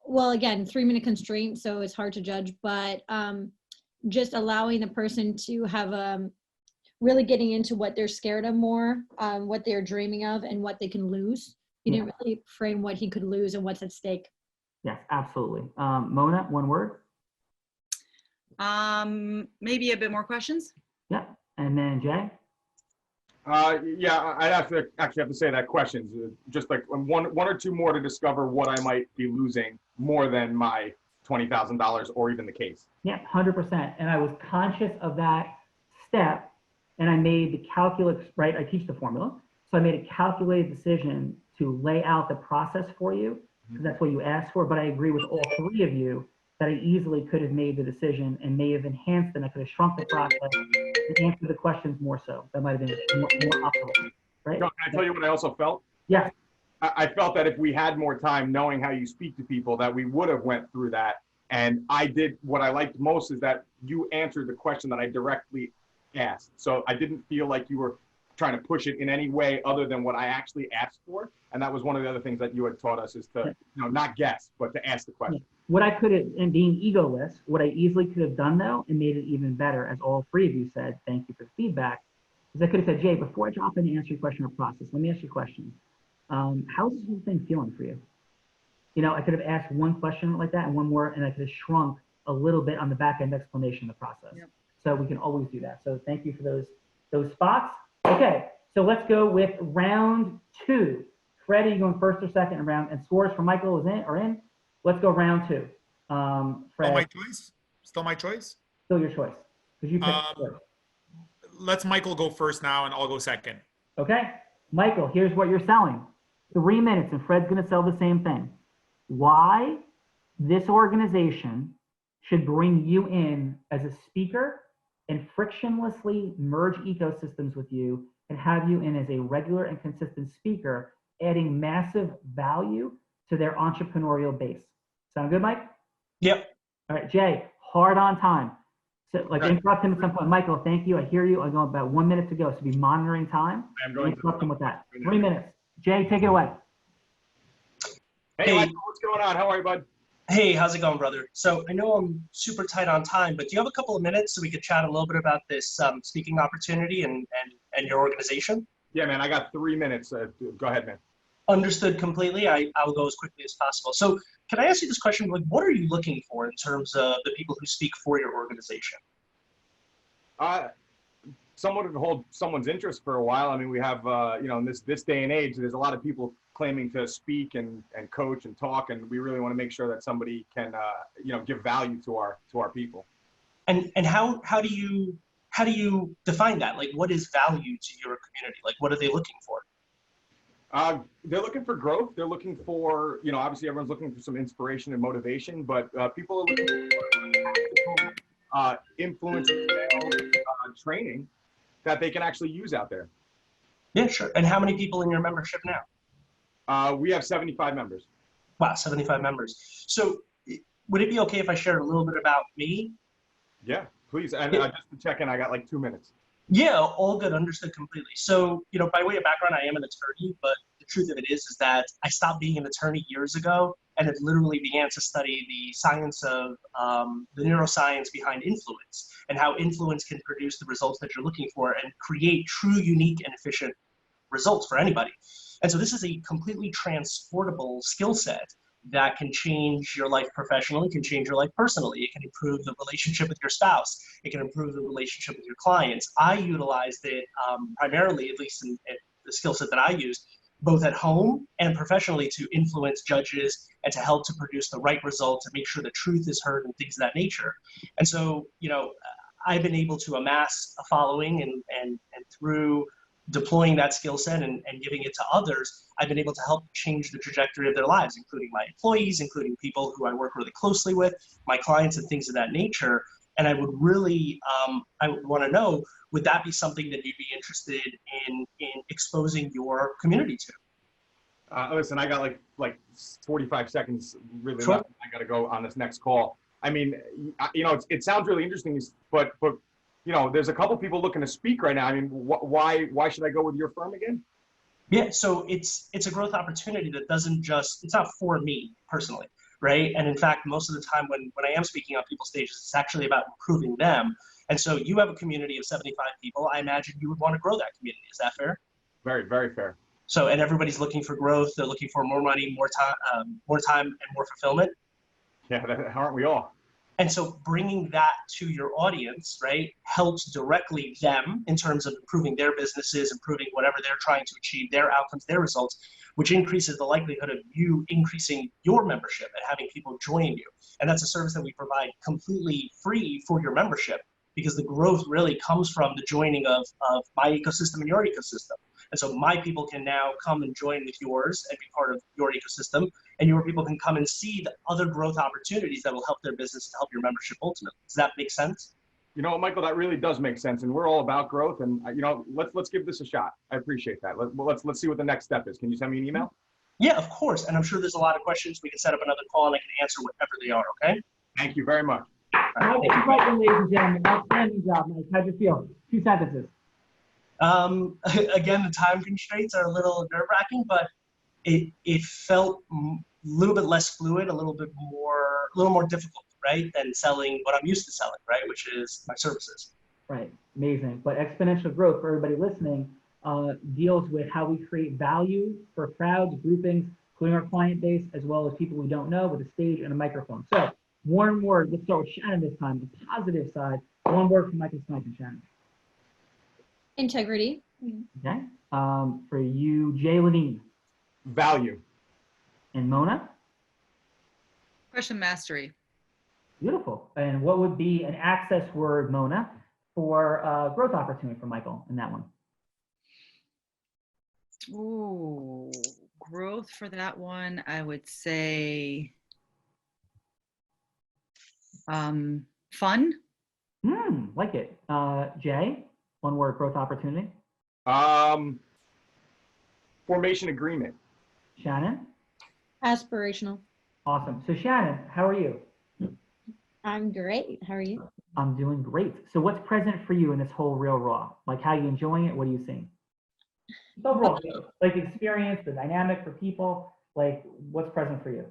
Well, again, 3-minute constraint, so it's hard to judge, but just allowing the person to have really getting into what they're scared of more, what they're dreaming of, and what they can lose. You didn't really frame what he could lose and what's at stake. Yes, absolutely. Mona, one word. Maybe a bit more questions. Yeah, and then Jay. Yeah, I'd have to say that questions, just like one or two more to discover what I might be losing more than my $20,000 or even the case. Yeah, 100%. And I was conscious of that step, and I made the calculus, right? I teach the formula. So I made a calculated decision to lay out the process for you, because that's what you asked for. But I agree with all 3 of you that I easily could have made the decision and may have enhanced and I could have shrunk the process and answered the questions more so. That might have been more optimal, right? Can I tell you what I also felt? Yeah. I felt that if we had more time knowing how you speak to people, that we would have went through that. And I did, what I liked most is that you answered the question that I directly asked. So I didn't feel like you were trying to push it in any way other than what I actually asked for. And that was one of the other things that you had taught us is to, not guess, but to ask the question. What I could have, and being egoless, what I easily could have done though, and made it even better, as all three of you said, thank you for the feedback, is I could have said, Jay, before I drop in and answer your question or process, let me ask you a question. How's this whole thing feeling for you? I could have asked one question like that and one more, and I could have shrunk a little bit on the back end explanation of the process. Yep. So we can always do that. So thank you for those spots. Okay, so let's go with round 2. Fred, are you going first or second in round? And scores for Michael are in. Let's go round 2. Fred. Still my choice? Still my choice? Still your choice. Because you picked first. Let's Michael go first now, and I'll go second. Okay. Michael, here's what you're selling. 3 minutes, and Fred's going to sell the same thing. Why this organization should bring you in as a speaker and frictionlessly merge ecosystems with you and have you in as a regular and consistent speaker, adding massive value to their entrepreneurial base. Sound good, Mike? Yep. All right, Jay, hard on time. So interrupt him at some point. Michael, thank you. I hear you. I go about 1 minute to go. So be monitoring time. I'm going to interrupt him with that. 3 minutes. Jay, take it away. Hey, Michael, what's going on? How are you, bud? Hey, how's it going, brother? So I know I'm super tight on time, but do you have a couple of minutes so we could chat a little bit about this speaking opportunity and your organization? Yeah, man, I got 3 minutes. Go ahead, man. Understood completely. I'll go as quickly as possible. So can I ask you this question? Like, what are you looking for in terms of the people who speak for your organization? Someone to hold someone's interest for a while. I mean, we have, in this day and age, there's a lot of people claiming to speak and coach and talk, and we really want to make sure that somebody can, give value to our people. And how do you define that? Like, what is value to your community? Like, what are they looking for? They're looking for growth. They're looking for, obviously everyone's looking for some inspiration and motivation, but people are looking for influence training that they can actually use out there. Yeah, sure. And how many people in your membership now? We have 75 members. Wow, 75 members. So would it be okay if I shared a little bit about me? Yeah, please. And just to check in, I got like 2 minutes. Yeah, all good. Understood completely. So, by way of background, I am an attorney, but the truth of it is that I stopped being an attorney years ago and have literally began to study the science of the neuroscience behind influence and how influence can produce the results that you're looking for and create true, unique, and efficient results for anybody. And so this is a completely transportable skill set that can change your life professionally, can change your life personally. It can improve the relationship with your spouse. It can improve the relationship with your clients. I utilized it primarily, at least in the skill set that I used, both at home and professionally to influence judges and to help to produce the right results and make sure the truth is heard and things of that nature. And so, I've been able to amass a following and through deploying that skill set and giving it to others, I've been able to help change the trajectory of their lives, including my employees, including people who I work really closely with, my clients and things of that nature. And I would really, I would want to know, would that be something that you'd be interested in exposing your community to? Listen, I got like 45 seconds, really. Sure. Left. I got to go on this next call. I mean, it sounds really interesting, but there's a couple people looking to speak right now. I mean, why should I go with your firm again? Yeah, so it's a growth opportunity that it's not for me personally, right? And in fact, most of the time when I am speaking on people's stages, it's actually about improving them. And so you have a community of 75 people. I imagine you would want to grow that community. Is that fair? Very, very fair. So, and everybody's looking for growth. They're looking for more money, more time, and more fulfillment. Yeah, aren't we all? And so bringing that to your audience, right, helps directly them in terms of improving their businesses, improving whatever they're trying to achieve, their outcomes, their results, which increases the likelihood of you increasing your membership and having people join you. And that's a service that we provide completely free for your membership, because the growth really comes from the joining of my ecosystem and your ecosystem. And so my people can now come and join with yours and be part of your ecosystem, and your people can come and see the other growth opportunities that will help their business to help your membership ultimately. Does that make sense? You know, Michael, that really does make sense, and we're all about growth. And let's give this a shot. I appreciate that. Let's see what the next step is. Can you send me an email? Yeah, of course. And I'm sure there's a lot of questions. We can set up another call, and I can answer whatever they are. Okay. Thank you very much. Ladies and gentlemen, outstanding job, Mike. How'd you feel? 2 sentences. Again, the time constraints are a little nerve-wracking, but it felt a little bit less fluid, a little more difficult, right, than selling what I'm used to selling, right, which is my services. Right, amazing. But exponential growth, for everybody listening, deals with how we create value for crowds, groupings, including our client base, as well as people we don't know, with a stage and a microphone. So one word, let's start with Shannon this time, the positive side. One word from Michael Smikun, Shannon. Integrity. Okay. For you, Jay Levine. Value. And Mona? Question mastery. Beautiful. And what would be an access word, Mona, for growth opportunity for Michael in that one? Ooh, growth for that one, I would say fun. Like it. Jay, one word, growth opportunity. Formation agreement. Shannon? Aspirational. Awesome. So Shannon, how are you? I'm great. How are you? I'm doing great. So what's present for you in this whole Real Raw? Like, how are you enjoying it? What are you seeing? Overall, like the experience, the dynamic for people, like what's present for you?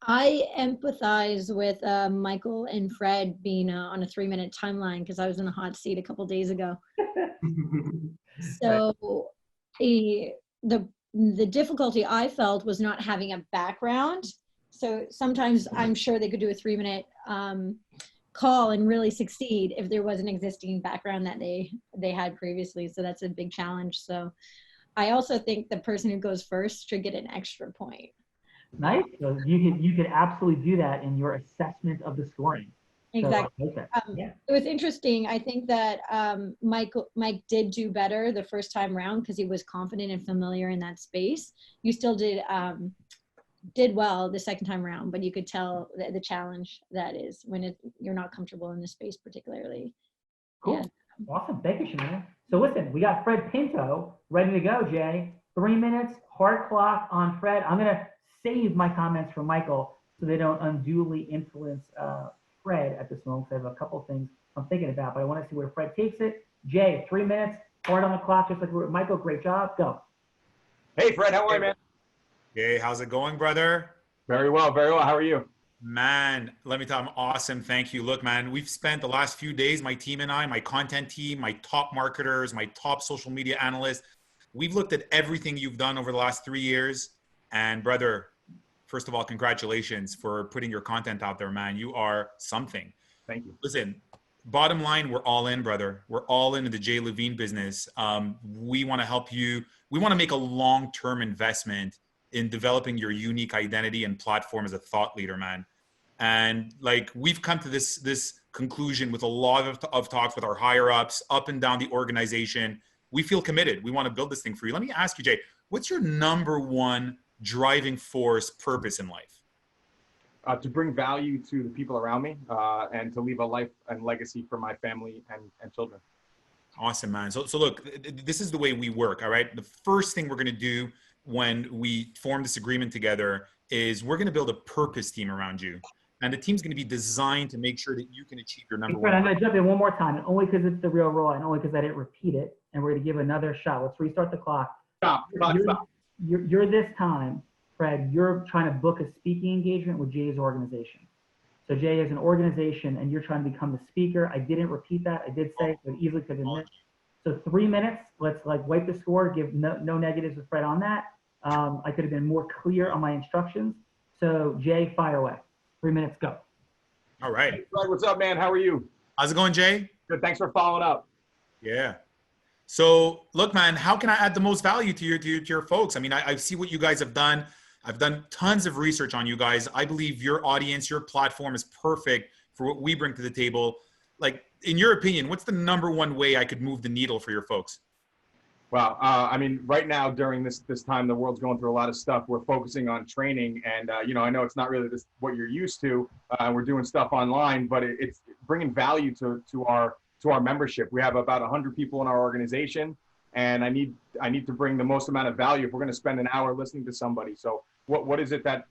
I empathize with Michael and Fred being on a 3-minute timeline because I was in the hot seat a couple days ago. So the difficulty I felt was not having a background. So sometimes I'm sure they could do a 3-minute call and really succeed if there was an existing background that they had previously. So that's a big challenge. So I also think the person who goes first should get an extra point. Nice. So you could absolutely do that in your assessment of the scoring. Exactly. So, yeah. It was interesting. I think that Mike did do better the first time around because he was confident and familiar in that space. You still did well the second time around, but you could tell the challenge that is when you're not comfortable in this space particularly. Cool. Yeah. Awesome. Thank you, Shannon. So listen, we got Fred Pinto ready to go, Jay. 3 minutes, hard clock on Fred. I'm going to save my comments for Michael so they don't unduly influence Fred at this moment. I have a couple things I'm thinking about, but I want to see where Fred takes it. Jay, 3 minutes, hard on the clock, just like Michael. Great job. Go. Hey, Fred, how are you, man? Hey, how's it going, brother? Very well, very well. How are you? Man, let me tell you, I'm awesome. Thank you. Look, man, we've spent the last few days, my team and I, my content team, my top marketers, my top social media analysts, we've looked at everything you've done over the last 3 years. And brother, first of all, congratulations for putting your content out there, man. You are something. Thank you. Listen, bottom line, we're all in, brother. We're all into the Jay Levine business. We want to help you. We want to make a long-term investment in developing your unique identity and platform as a thought leader, man. And like, we've come to this conclusion with a lot of talks with our higher ups up and down the organization. We feel committed. We want to build this thing for you. Let me ask you, Jay, what's your number one driving force purpose in life? To bring value to the people around me and to leave a life and legacy for my family and children. Awesome, man. So look, this is the way we work, all right? The first thing we're going to do when we form this agreement together is we're going to build a purpose team around you. And the team's going to be designed to make sure that you can achieve your number one. I'm going to jump in one more time, and only because it's the Real Raw and only because I didn't repeat it. And we're going to give another shot. Let's restart the clock. Stop. You're this time, Fred, you're trying to book a speaking engagement with Jay's organization. So Jay is an organization and you're trying to become the speaker. I didn't repeat that. I did say it, but easily could have missed. So 3 minutes, let's like wipe the score, give no negatives with Fred on that. I could have been more clear on my instructions. So Jay, fire away. 3 minutes, go. All right. Hey, Fred, what's up, man? How are you? How's it going, Jay? Good. Thanks for following up. Yeah. So look, man, how can I add the most value to your folks? I mean, I see what you guys have done. I've done tons of research on you guys. I believe your audience, your platform is perfect for what we bring to the table. Like, in your opinion, what's the number one way I could move the needle for your folks? Wow. I mean, right now during this time, the world's going through a lot of stuff. We're focusing on training, and I know it's not really what you're used to. We're doing stuff online, but it's bringing value to our membership. We have about 100 people in our organization, and I need to bring the most amount of value if we're going to spend an hour listening to somebody. So what is it that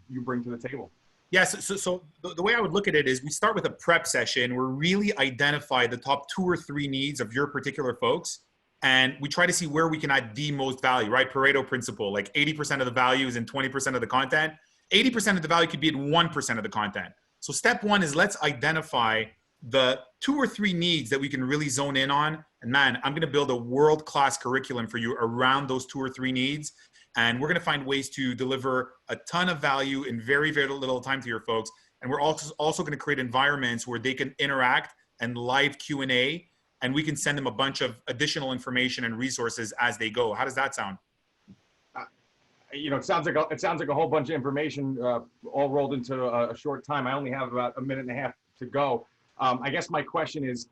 you bring to the table? Yes. So the way I would look at it is we start with a prep session where we really identify the top 2 or 3 needs of your particular folks. and we try to see where we can add the most value, right? Pareto principle, like 80% of the value is in 20% of the content. 80% of the value could be in 1% of the content. So step one is let's identify the 2 or 3 needs that we can really zone in on. And man, I'm going to build a world-class curriculum for you around those 2 or 3 needs. And we're going to find ways to deliver a ton of value in very, very little time to your folks. And we're also going to create environments where they can interact and live Q&A, and we can send them a bunch of additional information and resources as they go. How does that sound? You know, it sounds like a whole bunch of information all rolled into a short time. I only have about a minute and a half to go. I guess my question is,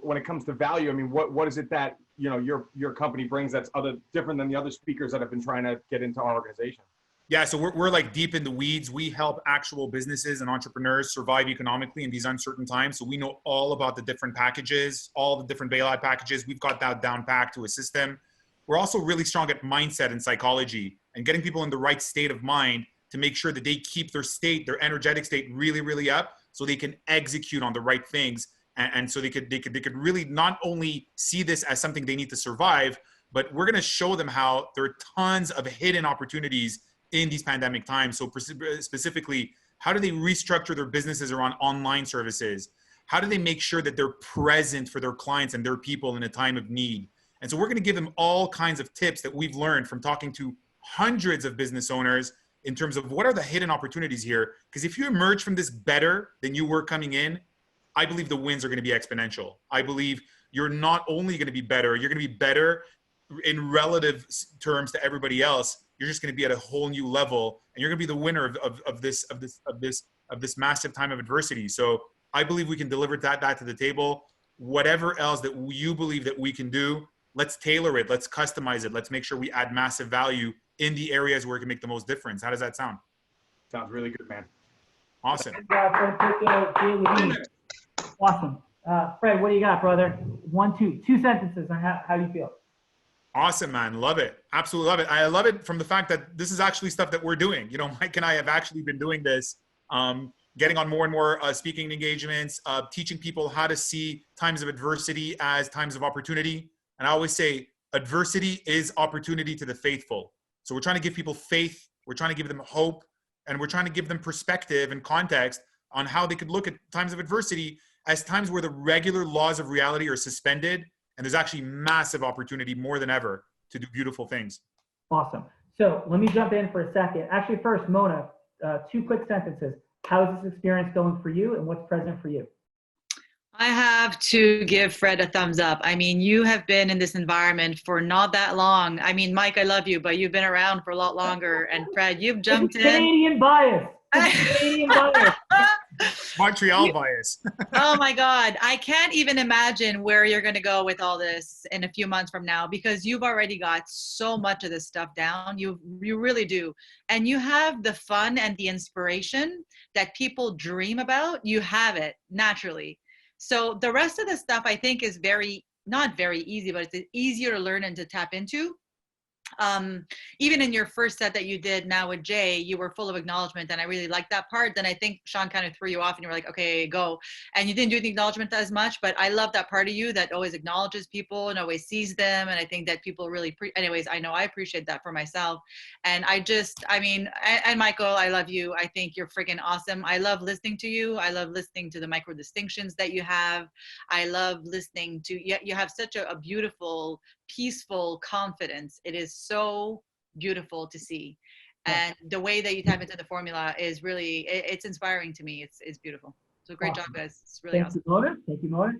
when it comes to value, I mean, what is it that, you know, your company brings that's different than the other speakers that have been trying to get into our organization? Yeah, so we're like deep in the weeds. We help actual businesses and entrepreneurs survive economically in these uncertain times. So we know all about the different packages, all the different bailout packages. We've got that down packed to assist them. We're also really strong at mindset and psychology and getting people in the right state of mind to make sure that they keep their state, their energetic state really, really up so they can execute on the right things. And so they could really not only see this as something they need to survive, but we're going to show them how there are tons of hidden opportunities in these pandemic times. So specifically, how do they restructure their businesses around online services? How do they make sure that they're present for their clients and their people in a time of need? And so we're going to give them all kinds of tips that we've learned from talking to hundreds of business owners in terms of what are the hidden opportunities here. Because if you emerge from this better than you were coming in, I believe the wins are going to be exponential. I believe you're not only going to be better, you're going to be better in relative terms to everybody else. You're just going to be at a whole new level, and you're going to be the winner of this massive time of adversity. So I believe we can deliver that to the table. Whatever else that you believe that we can do, let's tailor it, let's customize it, let's make sure we add massive value in the areas where it can make the most difference. How does that sound? Sounds really good, man. Awesome. Awesome. Fred, what do you got, brother? 2 sentences on how do you feel? Awesome, man. Love it. Absolutely love it. I love it from the fact that this is actually stuff that we're doing. You know, Mike and I have actually been doing this, getting on more and more speaking engagements, teaching people how to see times of adversity as times of opportunity. And I always say adversity is opportunity to the faithful. So we're trying to give people faith. We're trying to give them hope, and we're trying to give them perspective and context on how they could look at times of adversity as times where the regular laws of reality are suspended. And there's actually massive opportunity more than ever to do beautiful things. Awesome. So let me jump in for a second. Actually, first, Mona, 2 quick sentences. How is this experience going for you, and what's present for you? I have to give Fred a thumbs up. I mean, you have been in this environment for not that long. I mean, Mike, I love you, but you've been around for a lot longer. And Fred, you've jumped in. Canadian bias. Canadian bias. Montreal bias. Oh my God. I can't even imagine where you're going to go with all this in a few months from now, because you've already got so much of this stuff down. You really do. And you have the fun and the inspiration that people dream about. You have it naturally. So the rest of the stuff I think is not very easy, but it's easier to learn and to tap into. Even in your first set that you did now with Jay, you were full of acknowledgement, and I really liked that part. Then I think Sean kind of threw you off and you were like, okay, go. And you didn't do the acknowledgement as much, but I love that part of you that always acknowledges people and always sees them. And I think that people really, anyways, I know I appreciate that for myself. And and Michael, I love you. I think you're freaking awesome. I love listening to you. I love listening to the micro distinctions that you have. I love listening to, you have such a beautiful, peaceful confidence. It is so beautiful to see. And the way that you tap into the formula is really, it's inspiring to me. It's beautiful. So great job, guys. It's really awesome. Thank you, Mona.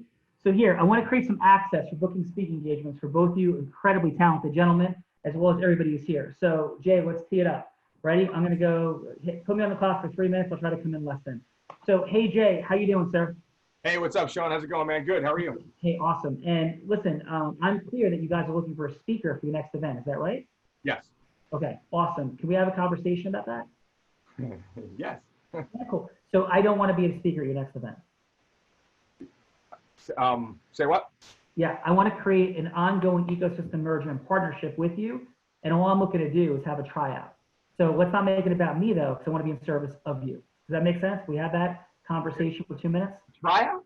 So here, I want to create some access for booking speaking engagements for both you incredibly talented gentlemen, as well as everybody who's here. So Jay, let's tee it up. Ready? I'm going to go, put me on the clock for 3 minutes. I'll try to come in less than. So, hey, Jay, how you doing, sir? Hey, what's up, Sean? How's it going, man? Good. How are you? Hey, awesome. And listen, I'm clear that you guys are looking for a speaker for your next event. Is that right? Yes. Okay, awesome. Can we have a conversation about that? Yes. Yeah, cool. So I don't want to be a speaker at your next event. Say what? Yeah, I want to create an ongoing ecosystem merger and partnership with you. And all I'm looking to do is have a tryout. So let's not make it about me, though, because I want to be in service of you. Does that make sense? We have that conversation for 2 minutes? Tryout?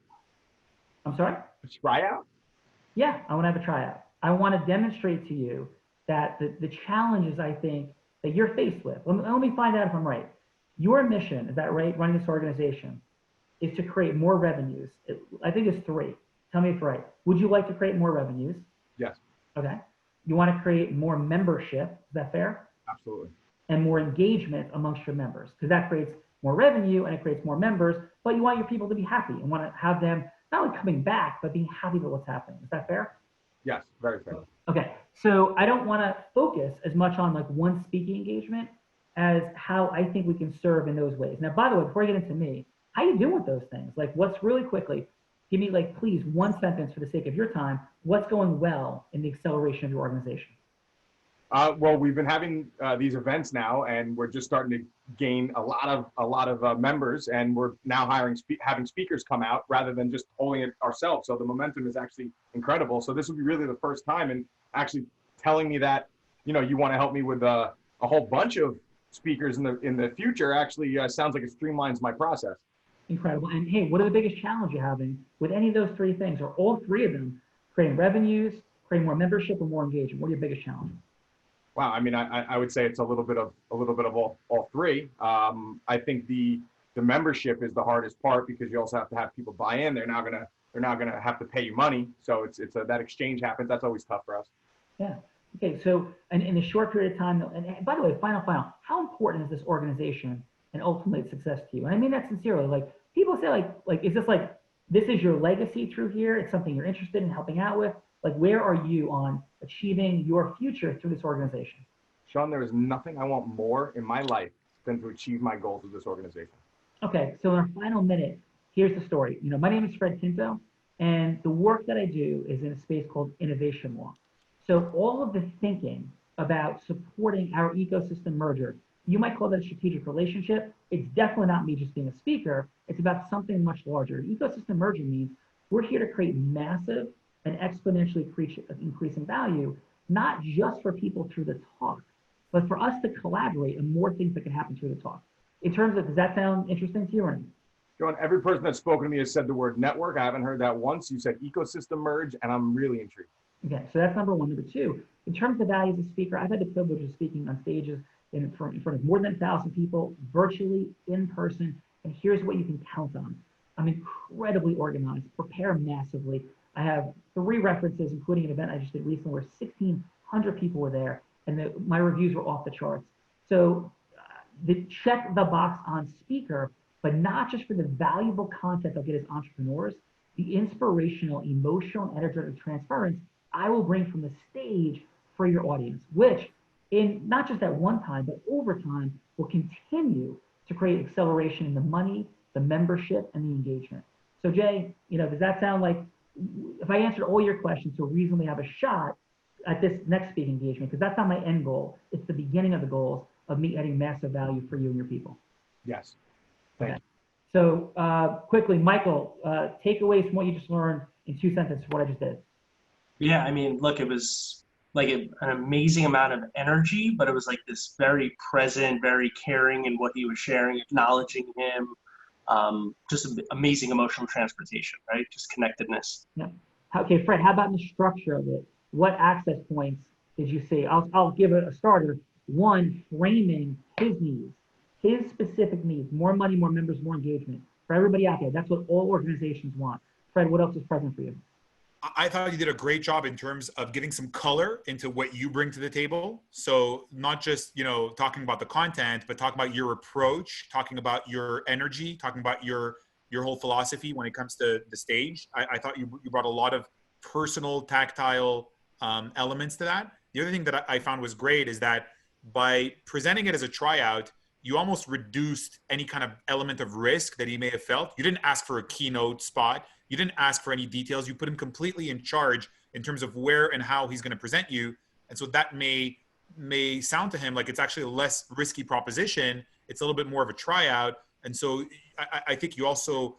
I'm sorry? A tryout? Yeah, I want to have a tryout. I want to demonstrate to you that the challenges I think that you're faced with, let me find out if I'm right. Your mission, is that right, running this organization, is to create more revenues. I think it's 3. Tell me if right. Would you like to create more revenues? Yes. Okay. You want to create more membership, is that fair? Absolutely. And more engagement amongst your members, because that creates more revenue and it creates more members, but you want your people to be happy and want to have them not only coming back, but being happy with what's happening. Is that fair? Yes, very fair. Okay, so I don't want to focus as much on like one speaking engagement as how I think we can serve in those ways. Now, by the way, before I get into me, how you doing with those things? Like what's really quickly, give me like, please, one sentence for the sake of your time, what's going well in the acceleration of your organization? Well, we've been having these events now, and we're just starting to gain a lot of members, and we're now having speakers come out rather than just holding it ourselves. So the momentum is actually incredible. So this will be really the first time, and actually telling me that you want to help me with a whole bunch of speakers in the future actually sounds like it streamlines my process. Incredible. And hey, what are the biggest challenges you're having with any of those 3 things, or all 3 of them? Creating revenues, creating more membership, and more engagement. What are your biggest challenges? Wow, I mean, I would say it's a little bit of all 3. I think the membership is the hardest part because you also have to have people buy in. They're now gonna have to pay you money, so it's that exchange happens. That's always tough for us. Yeah. Okay. So, and in a short period of time, and by the way, final, how important is this organization and ultimately its success to you? And I mean that sincerely. Like people say, like is this like this is your legacy through here? It's something you're interested in helping out with. Like, where are you on achieving your future through this organization? Sean, there is nothing I want more in my life than to achieve my goals with this organization. Okay, so in our final minute, here's the story. My name is Fred Pinto, and the work that I do is in a space called innovation law. So all of the thinking about supporting our ecosystem merger, you might call that a strategic relationship. It's definitely not me just being a speaker. It's about something much larger. Ecosystem merger means we're here to create massive and exponentially increasing value, not just for people through the talk, but for us to collaborate and more things that can happen through the talk. In terms of, does that sound interesting to you or not? John, every person that's spoken to me has said the word network. I haven't heard that once. You said ecosystem merge, and I'm really intrigued. Okay, so that's number 1. Number 2, in terms of value as a speaker, I've had the privilege of speaking on stages in front of more than 1,000 people, virtually, in person, and here's what you can count on. I'm incredibly organized, prepare massively. I have 3 references, including an event I just did recently where 1,600 people were there, and my reviews were off the charts. So check the box on speaker, but not just for the valuable content they'll get as entrepreneurs, the inspirational, emotional, and energetic transference I will bring from the stage for your audience, which in not just at one time, but over time will continue to create acceleration in the money, the membership, and the engagement. So Jay, does that sound like, if I answered all your questions, so reasonably have a shot at this next speaking engagement, because that's not my end goal. It's the beginning of the goals of me adding massive value for you and your people. Yes. Thank you. So quickly, Michael, takeaways from what you just learned in 2 sentences, what I just did. Yeah, I mean, look, it was like an amazing amount of energy, but it was like this very present, very caring in what he was sharing, acknowledging him. Just amazing emotional transportation, right? Just connectedness. Yeah. Okay, Fred, how about in the structure of it? What access points did you see? I'll give it a starter. 1, framing his needs, his specific needs, more money, more members, more engagement. For everybody out there, that's what all organizations want. Fred, what else is present for you? I thought you did a great job in terms of giving some color into what you bring to the table. So not just, talking about the content, but talking about your approach, talking about your energy, talking about your whole philosophy when it comes to the stage. I thought you brought a lot of personal, tactile elements to that. The other thing that I found was great is that by presenting it as a tryout, you almost reduced any kind of element of risk that he may have felt. You didn't ask for a keynote spot. You didn't ask for any details. You put him completely in charge in terms of where and how he's going to present you. And so that may sound to him like it's actually a less risky proposition. It's a little bit more of a tryout. And so I think you also,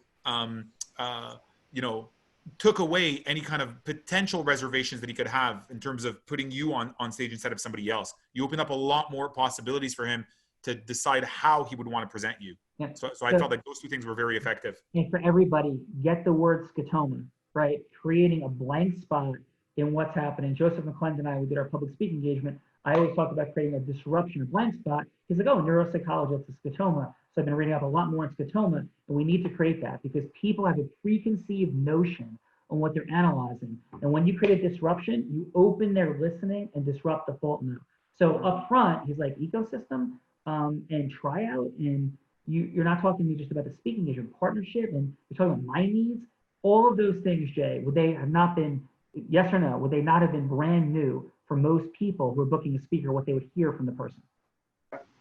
took away any kind of potential reservations that he could have in terms of putting you on stage instead of somebody else. You open up a lot more possibilities for him to decide how he would want to present you. Yeah. So I felt like those 2 things were very effective. And for everybody, get the word scotoma, right? Creating a blank spot in what's happening. Joseph McClendon and I, we did our public speaking engagement. I always talk about creating a disruption or blind spot. He's like, oh, neuropsychology, it's a scotoma. So I've been reading up a lot more on scotoma, and we need to create that because people have a preconceived notion on what they're analyzing. And when you create a disruption, you open their listening and disrupt the fault node. So up front, he's like ecosystem and tryout, and you're not talking to me just about the speaking engagement, partnership, and you're talking about my needs. All of those things, Jay, would they have not been, yes or no, would they not have been brand new for most people who are booking a speaker, what they would hear from the person?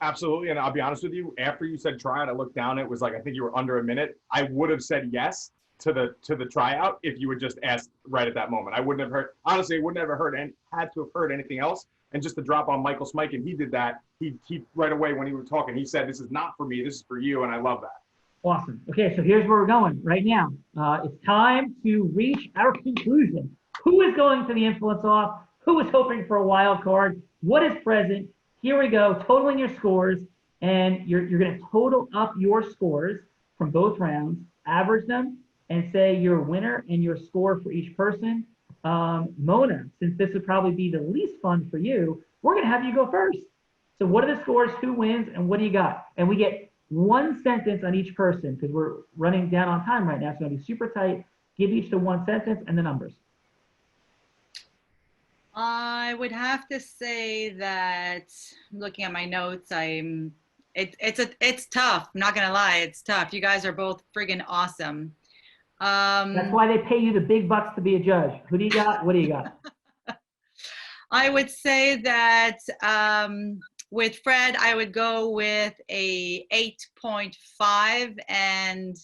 Absolutely, and I'll be honest with you, after you said tryout, I looked down, it was like, I think you were under a minute. I would have said yes to the tryout if you would just asked right at that moment. I wouldn't have heard, honestly, I wouldn't have heard and had to have heard anything else. And just to drop on Michael Smikun, he did that. He right away when he was talking, he said, this is not for me, this is for you, and I love that. Awesome. Okay, so here's where we're going right now. It's time to reach our conclusion. Who is going to the influence off? Who is hoping for a wild card? What is present? Here we go, totaling your scores, and you're going to total up your scores from both rounds, average them, and say your winner and your score for each person. Mona, since this would probably be the least fun for you, we're going to have you go first. So what are the scores, who wins, and what do you got? And we get one sentence on each person because we're running down on time right now. So it's going to be super tight. Give each the one sentence and the numbers. I would have to say that, looking at my notes, it's tough. I'm not gonna lie, it's tough. You guys are both friggin' awesome. That's why they pay you the big bucks to be a judge. Who do you got? What do you got? I would say that with Fred, I would go with a 8.5, and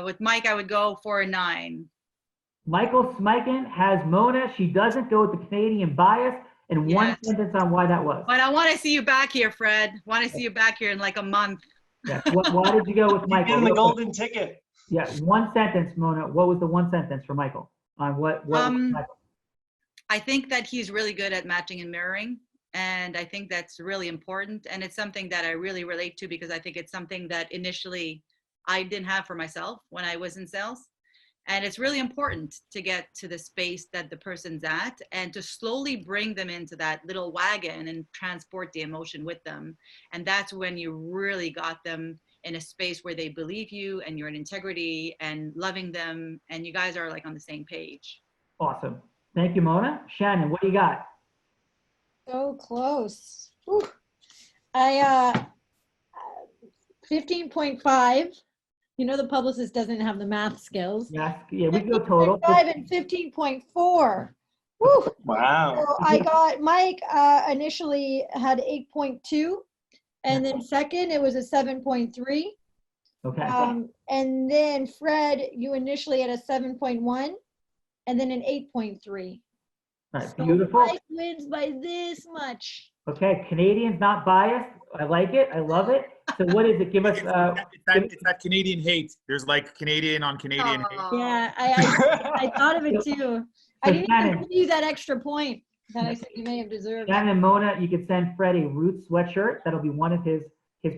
with Mike, I would go for a 9. Michael Smikun has Mona. She doesn't go with the Canadian bias, and one sentence on why that was. But I want to see you back here, Fred. Want to see you back here in like a month. Yeah. Why did you go with Michael? Give him the golden ticket. Yeah, one sentence, Mona. What was the one sentence for Michael? On what Michael? I think that he's really good at matching and mirroring, and I think that's really important. And it's something that I really relate to because I think it's something that initially I didn't have for myself when I was in sales. And it's really important to get to the space that the person's at and to slowly bring them into that little wagon and transport the emotion with them. And that's when you really got them in a space where they believe you and you're in integrity and loving them. And you guys are like on the same page. Awesome. Thank you, Mona. Shannon, what do you got? So close. Whew. I 15.5. You know the publicist doesn't have the math skills. Yeah, we go total. 5 and 15.4. Woo! Wow. So I got Mike initially had 8.2, and then second it was a 7.3. Okay. And then Fred, you initially had a 7.1, and then an 8.3. All right, So beautiful. Mike wins by this much. Okay, Canadians not biased. I like it. I love it. So what is it? Give us. It's that Canadian hate. There's like Canadian on Canadian hate. Yeah, I thought of it too. I didn't even give you that extra point that I said you may have deserved. Shannon and Mona, you could send Fred a Roots sweatshirt. That'll be one of his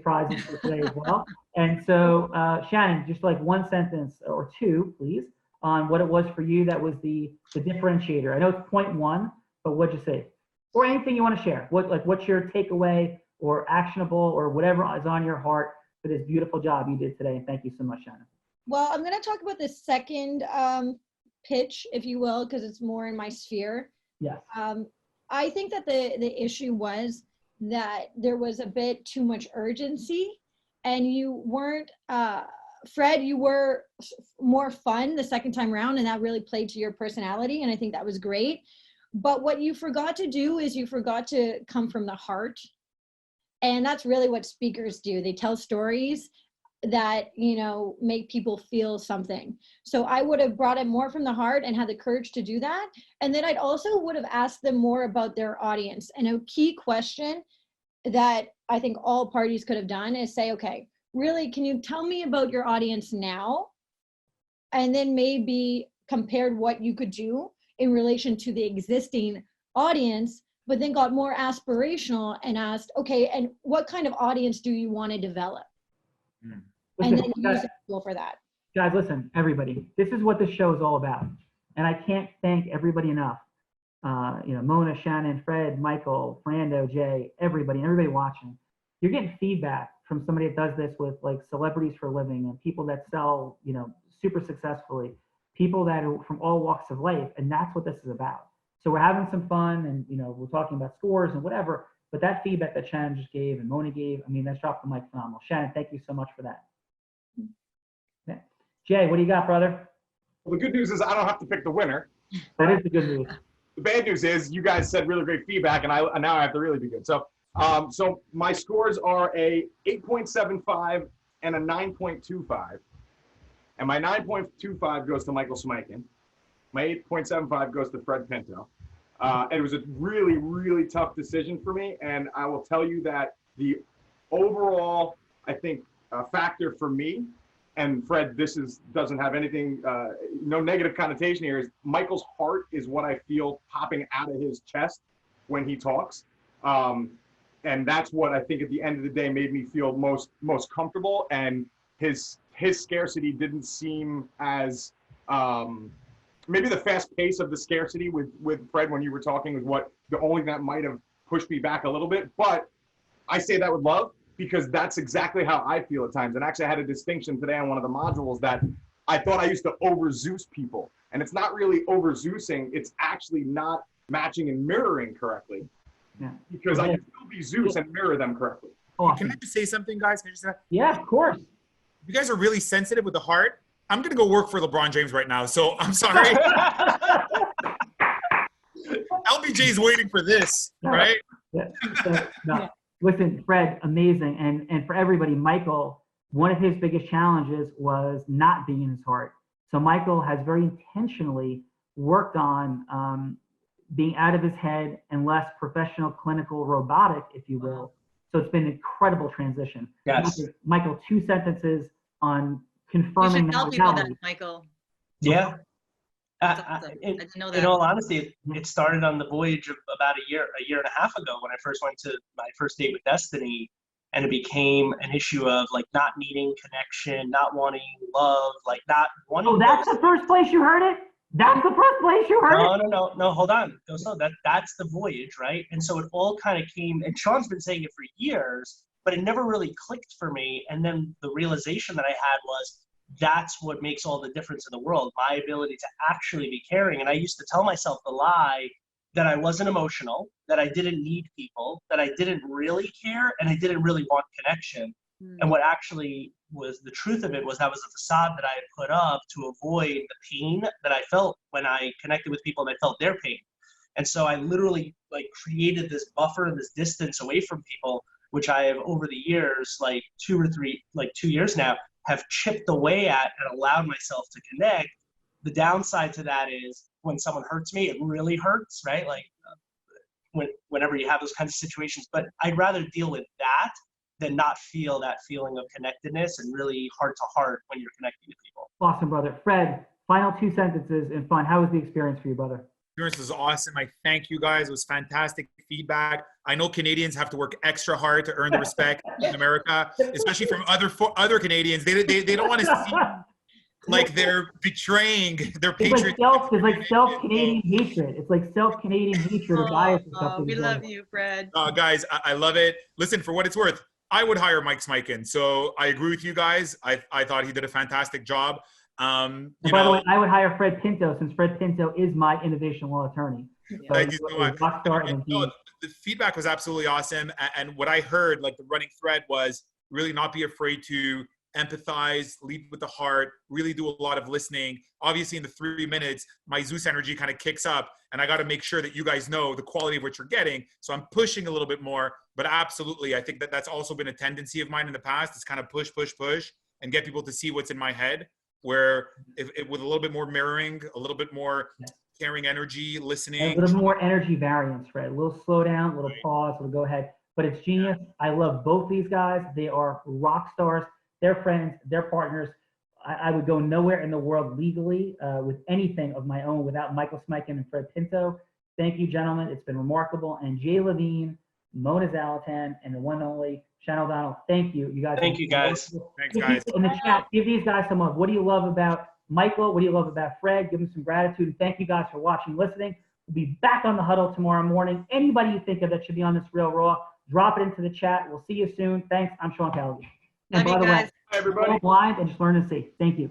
prizes for today as well. And so, Shannon, just like one sentence or two, please, on what it was for you that was the differentiator. I know it's 0.1, but what'd you say? Or anything you want to share. What's your takeaway or actionable or whatever is on your heart for this beautiful job you did today? And thank you so much, Shannon. Well, I'm going to talk about the second pitch, if you will, because it's more in my sphere. Yes. I think that the issue was that there was a bit too much urgency, and you weren't, Fred, you were more fun the second time around, and that really played to your personality, and I think that was great. But what you forgot to do is you forgot to come from the heart. And that's really what speakers do. They tell stories that, you know, make people feel something. So I would have brought it more from the heart and had the courage to do that. And then I'd also would have asked them more about their audience. And a key question that I think all parties could have done is say, okay, really, can you tell me about your audience now? And then maybe compared what you could do in relation to the existing audience, but then got more aspirational and asked, okay, and what kind of audience do you want to develop? Listen, And then use it for that. Guys, listen, everybody, this is what this show is all about. And I can't thank everybody enough. Mona, Shannon, Fred, Michael, Fernando, Jay, everybody watching. You're getting feedback from somebody that does this with like celebrities for a living and people that sell, super successfully, people that are from all walks of life. And that's what this is about. So we're having some fun and, we're talking about scores and whatever, but that feedback that Shannon just gave and Mona gave, that's dropped the mic phenomenal. Shannon, thank you so much for that. Okay. Jay, what do you got, brother? Well, the good news is I don't have to pick the winner. That is the good news. The bad news is you guys said really great feedback, and now I have to really be good. So, so my scores are a 8.75 and a 9.25, and my 9.25 goes to Michael Smikun. My 8.75 goes to Fred Pinto. It was a really, really tough decision for me, and I will tell you that the overall, I think, factor for me. And Fred, this doesn't have anything, no negative connotation here, is Michael's heart is what I feel popping out of his chest when he talks. And that's what I think at the end of the day made me feel most comfortable. And his scarcity didn't seem as, maybe the fast pace of the scarcity with Fred when you were talking was what the only thing that might have pushed me back a little bit. But I say that with love, because that's exactly how I feel at times. And actually I had a distinction today on one of the modules that I thought I used to over Zeus people. And it's not really over Zeusing, it's actually not matching and mirroring correctly. Yeah. Because I can still be Zeus and mirror them correctly. Can I just say something, guys? Can I just say that? Yeah, of course. You guys are really sensitive with the heart. I'm gonna go work for LeBron James right now, so I'm sorry. LBJ's waiting for this, right? Yeah. No. Listen, Fred, amazing. And for everybody, Michael, one of his biggest challenges was not being in his heart. So Michael has very intentionally worked on being out of his head and less professional, clinical, robotic, if you will. So it's been an incredible transition. Yes. Michael, 2 sentences on confirming you should tell people that, Michael. Yeah. Awesome. I didn't know that. In all honesty, it started on the voyage of about a year and a half ago when I first went to my first date with Destiny, and it became an issue of like not needing connection, not wanting love, like not wanting. Oh, that's the first place you heard it? That's the first place you heard it? No, hold on. No, that's the voyage, right? And so it all kind of came, and Sean's been saying it for years, but it never really clicked for me. And then the realization that I had was, that's what makes all the difference in the world, my ability to actually be caring. And I used to tell myself the lie that I wasn't emotional, that I didn't need people, that I didn't really care, and I didn't really want connection. And what actually was the truth of it was that was a facade that I had put up to avoid the pain that I felt when I connected with people and I felt their pain. And so I literally like created this buffer and this distance away from people, which I have over the years, like 2 years now, have chipped away at and allowed myself to connect. The downside to that is when someone hurts me, it really hurts, right? Like whenever you have those kinds of situations, but I'd rather deal with that than not feel that feeling of connectedness and really heart to heart when you're connecting to people. Awesome, brother. Fred, final 2 sentences and fun. How was the experience for you, brother? Experience was awesome. I thank you guys. It was fantastic feedback. I know Canadians have to work extra hard to earn the respect in America, especially from other Canadians. They don't want to see like they're betraying their patriots. It's like self-Canadian hatred. It's like self-Canadian hatred of bias or something. We love you, Fred. Guys, I love it. Listen, for what it's worth, I would hire Mike Smikun. So I agree with you guys. I thought he did a fantastic job. By the way, I would hire Fred Pinto since Fred Pinto is my innovation law attorney. So thank you so much. The feedback was absolutely awesome. And what I heard, like the running thread, was really not be afraid to empathize, lead with the heart, really do a lot of listening. Obviously, in the 3 minutes, my Zeus energy kind of kicks up, and I got to make sure that you guys know the quality of what you're getting. So I'm pushing a little bit more, but absolutely, I think that that's also been a tendency of mine in the past. It's kind of push, and get people to see what's in my head. Where if with a little bit more mirroring, a little bit more caring energy, listening. And a little more energy variance, right? A little slow down, a little pause, a little go ahead. But it's genius. I love both these guys. They are rock stars. They're friends. They're partners. I would go nowhere in the world legally with anything of my own without Michael Smikun and Fred Pinto. Thank you, gentlemen. It's been remarkable. And Jay Levine, Mona Zalatan, and the one and only Shannon O'Donnell. Thank you. You guys. Thank you, guys. Thanks, guys. In the chat, give these guys some love. What do you love about Michael, what do you love about Fred? Give him some gratitude. And thank you guys for watching and listening. We'll be back on the huddle tomorrow morning. Anybody you think of that should be on this Real Raw, drop it into the chat. We'll see you soon. Thanks. I'm Sean Callagy. And Love by you the guys. way, everybody, blind and just learn to see. Thank you.